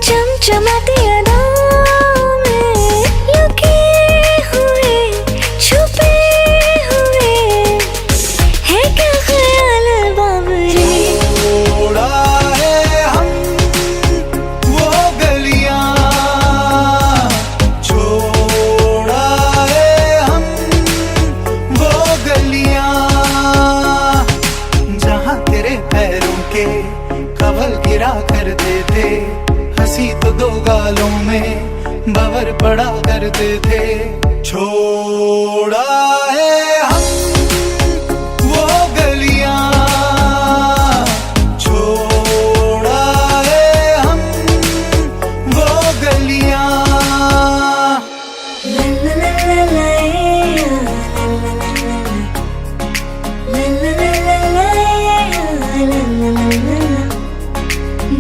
चमचमाती अदाओं में, लुके हुए छुपे हुए है क्या ख्याल बाबरे। छोड़ा है हम वो गलियां, छोड़ा है हम वो गलियां, जहां तेरे पैरों के कवल गिरा करते थे। हंसी तो दो गालों में बवर पड़ा करते थे। छोड़ा है हम वो गलियां, छोड़ा है हम वो गलियां। ला ला ला ला ला ए, ला ला ला ला ला ए, ला ला ला ला ला।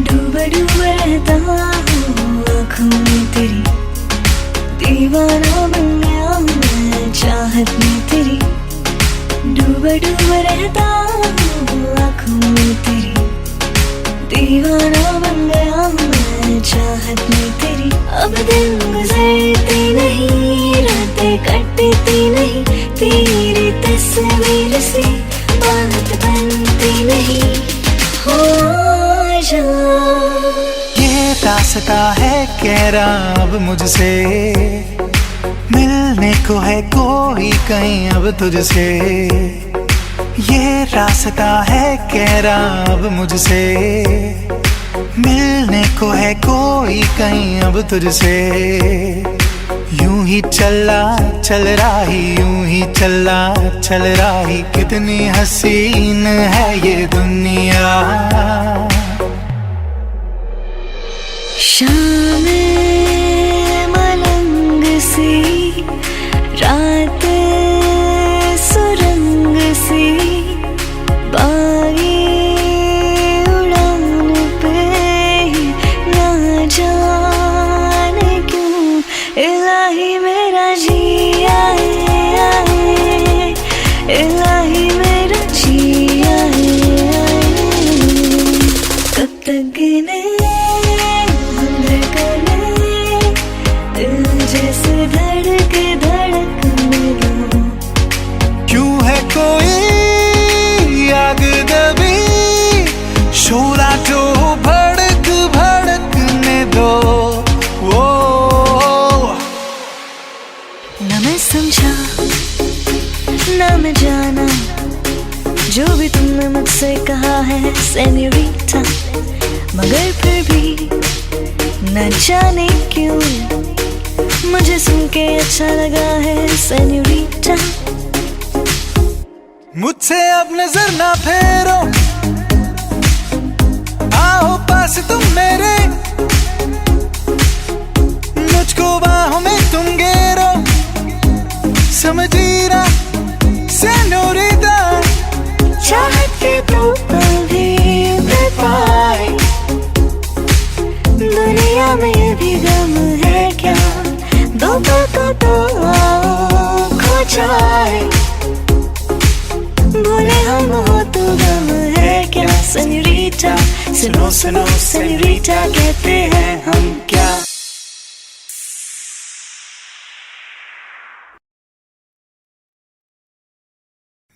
डूबा डूबा रहता हूँ आँखों में तेरी, दीवाना बन गया मैं चाहत में तेरी। डूबा डूबा रहता हूँ आँखों में तेरी, दीवाना बन गया मैं चाहत में तेरी। अब दिन गुजरते नहीं, रातें कटती नहीं, तेरी तस्वीर से बात बनती नहीं। हो जा ये रास्ता है कह रहा अब मुझसे, मिलने को है कोई कहीं अब तुझसे। ये रास्ता है कह रहा अब मुझसे, मिलने को है कोई कहीं अब तुझसे। यूं ही चल रहा ही, यूं ही चल रहा ही, कितनी हसीन है ये दुनिया। शाम मलंग सी, रात सुरंग सी, बागी उड़ान पे ना जाने क्यों इलाही मेरा जी आए आए, इलाही मेरा जी आए आए। कब तक गिने हम धड़कने, मुझसे कहा है सेन्योरिटा, मगर फिर भी न जाने क्यों मुझे सुन के अच्छा लगा है सेन्योरिटा। मुझसे अब नजर ना फेरो, आओ पास तुम मेरे, मुझको बाहों में तुम घेरो, समझी ना सेन्योरिटा। चाहत के तो कभी न पाए, दुनिया में भी गम है क्या, दो पल तो आओ खो जाए, बोले हम हो तो गम है क्या सेन्योरिटा। सुनो सुनो सेन्योरिटा, कहते हैं हम क्या।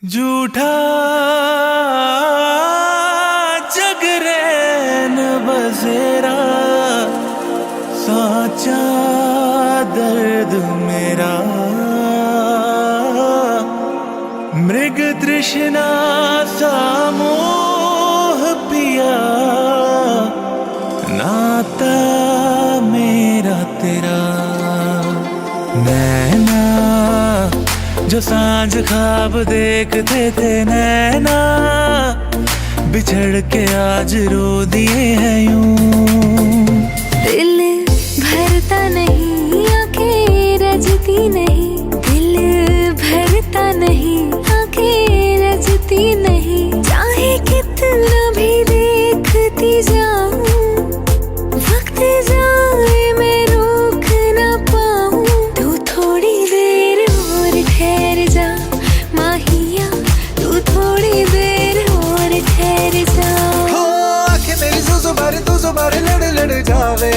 झूठा जगरैन बसेरा, साचा दर्द मेरा, मृग तृष्णा सा मोह पिया, नाता मेरा तेरा। नैना जो सांझ ख्वाब देखते थे नैना, बिछड़ के आज रो दिए हैं यूं। दिल भरता नहीं, आंखें रजती नहीं, दिल भरता नहीं, आंखें रजती नहीं, चाहे कितना भी देखती जाऊं, वक्त जाए मैं रोक ना पाऊं। तू थोड़ी देर और ठहर जा माहिया, तू थोड़ी देर और ठहर जा। हो आंखें मेरी सो बारे लड़ लड़ जावे,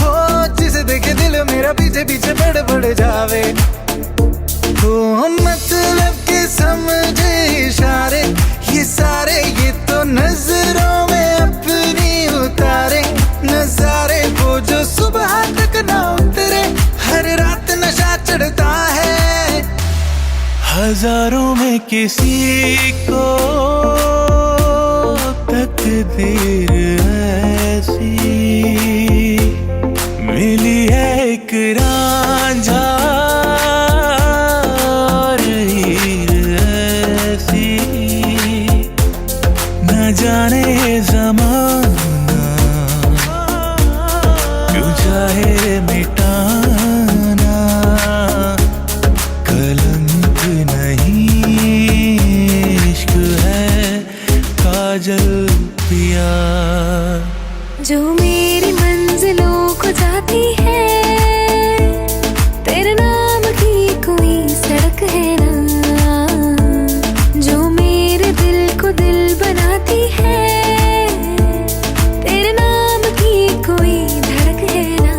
हो जिसे देखे दिल मेरा पीछे पीछे बढ़ जावे। हो मतलब के समझे इशारे ये सारे, ये तो नजरों में अपनी उतारे, नजारे वो जो सुबह तक ना उतरे। हर रात नशा चढ़ता है, हजारों में किसी को तकदीर ऐसी मिली है, एक रांझा और हीर ऐसी। न जाने ज़माना क्यों चाहे मिटाना, कलंक नहीं इश्क है काजल पिया। जो मेरी मंजिलों को जाती है, तेरे नाम की कोई सड़क है ना, जो मेरे दिल को दिल बनाती है, तेरे नाम की कोई धड़क है ना।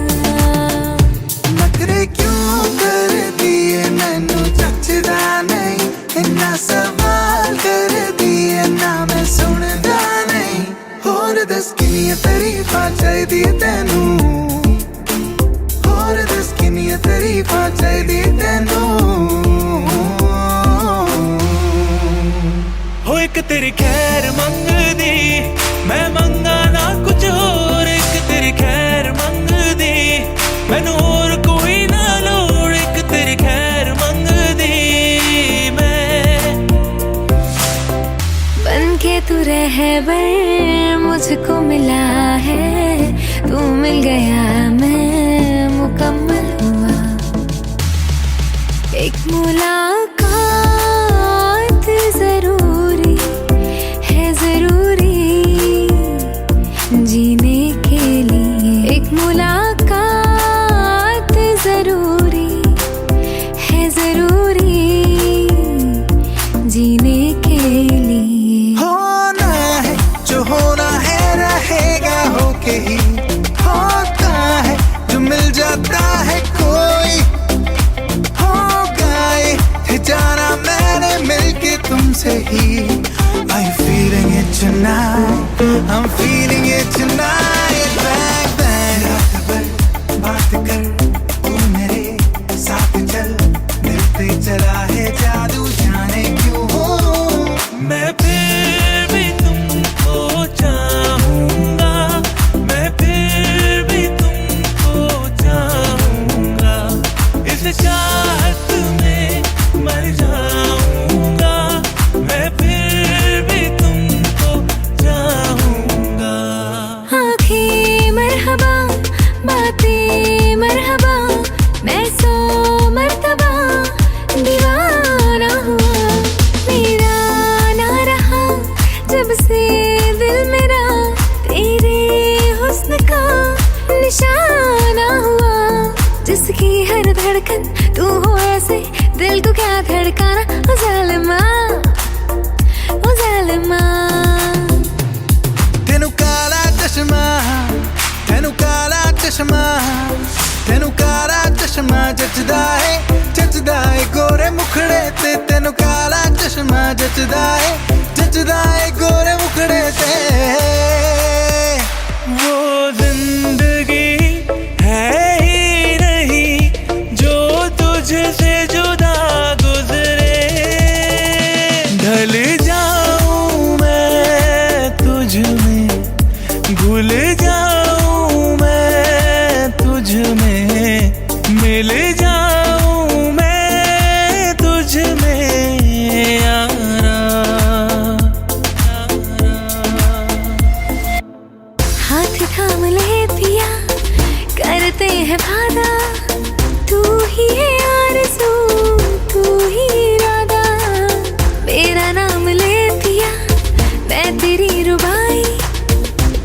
नखरे क्यों कर दिए मैनू जचदा नहीं, इन्ना सवाल कर दिए ना मैं सुनदा नहीं। होर दस किनियां तारीफां चाहिदी तैनू, होर दस किनियां तारीफां चाहिदी तैनू। हो एक तेरी खैर मंगदी, मैं मंगा ना कुछ होर, एक तेरी खैर मंगदी, मैनू होर कोई ना लोड़, एक तेरी खैर मंगदी मैं। बन के तू रहबर मुझको मिला है, तू मिल गया मैं मुकम्मल हुआ। एक मुलाकात जरूरी है, जरूरी जीने के लिए। एक मुलाकात जरूरी है, जरूरी जीने के लिए। होना है जो होना है, रहेगा होके ही होता है, जो मिल जाता है कोई हो गए थे जाना मैंने मिलके तुमसे ही। I'm feeling it tonight, I'm feeling it tonight, bang bang। रात भर बात कर तू मेरे साथ चल, मिलते चला है जादू जाने क्यों हो। मैं फिर उसकी हर धड़कन तू हो ऐसे, दिल को क्या धड़काना ओ जालिमा, ओ जालिमा। तेनू काला चश्मा, तेनू काला चश्मा, तेनू काला चश्मा जचदा है गोरे मुखड़े ते। तेनू काला चश्मा जचदा है गोरे मुखड़े ते। वो जिंदगी है ही नहीं जो तुझसे जुदा गुजरे, ढल जाऊं मैं तुझ में, भूल जाऊं मैं तुझ में, मिल जाऊं मैं तुझ में यारा। हाथ थाम ले पिया, करते हैं वादा, तू ही है आरज़ू, तू ही इरादा। मेरा नाम ले पिया, मैं तेरी रुबाई,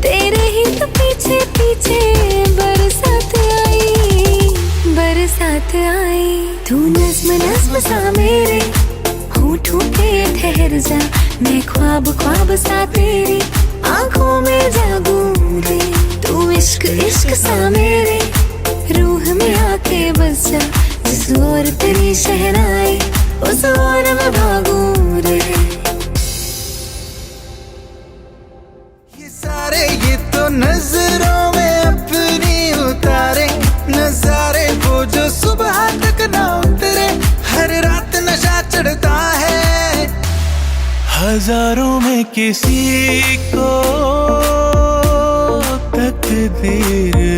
तेरे ही तो पीछे पीछे बरसात आई, बरसात आई। तू नज़्म नज़्म सा मेरे होठों पे ठहर जा, मैं ख्वाब ख्वाब सा तेरी आंखों में जागूं रे। तू इश्क इश्क सा मेरे रूह में आके बस जा, जिस ओर तेरी शहनाई उस ओर मैं भागूं रे। ये सारे ये तो नजरों में अपनी उतारे नजारे, वो जो सुबह तक ना उतरे। हर रात नशा चढ़ता है, हजारों में किसी को तकदीर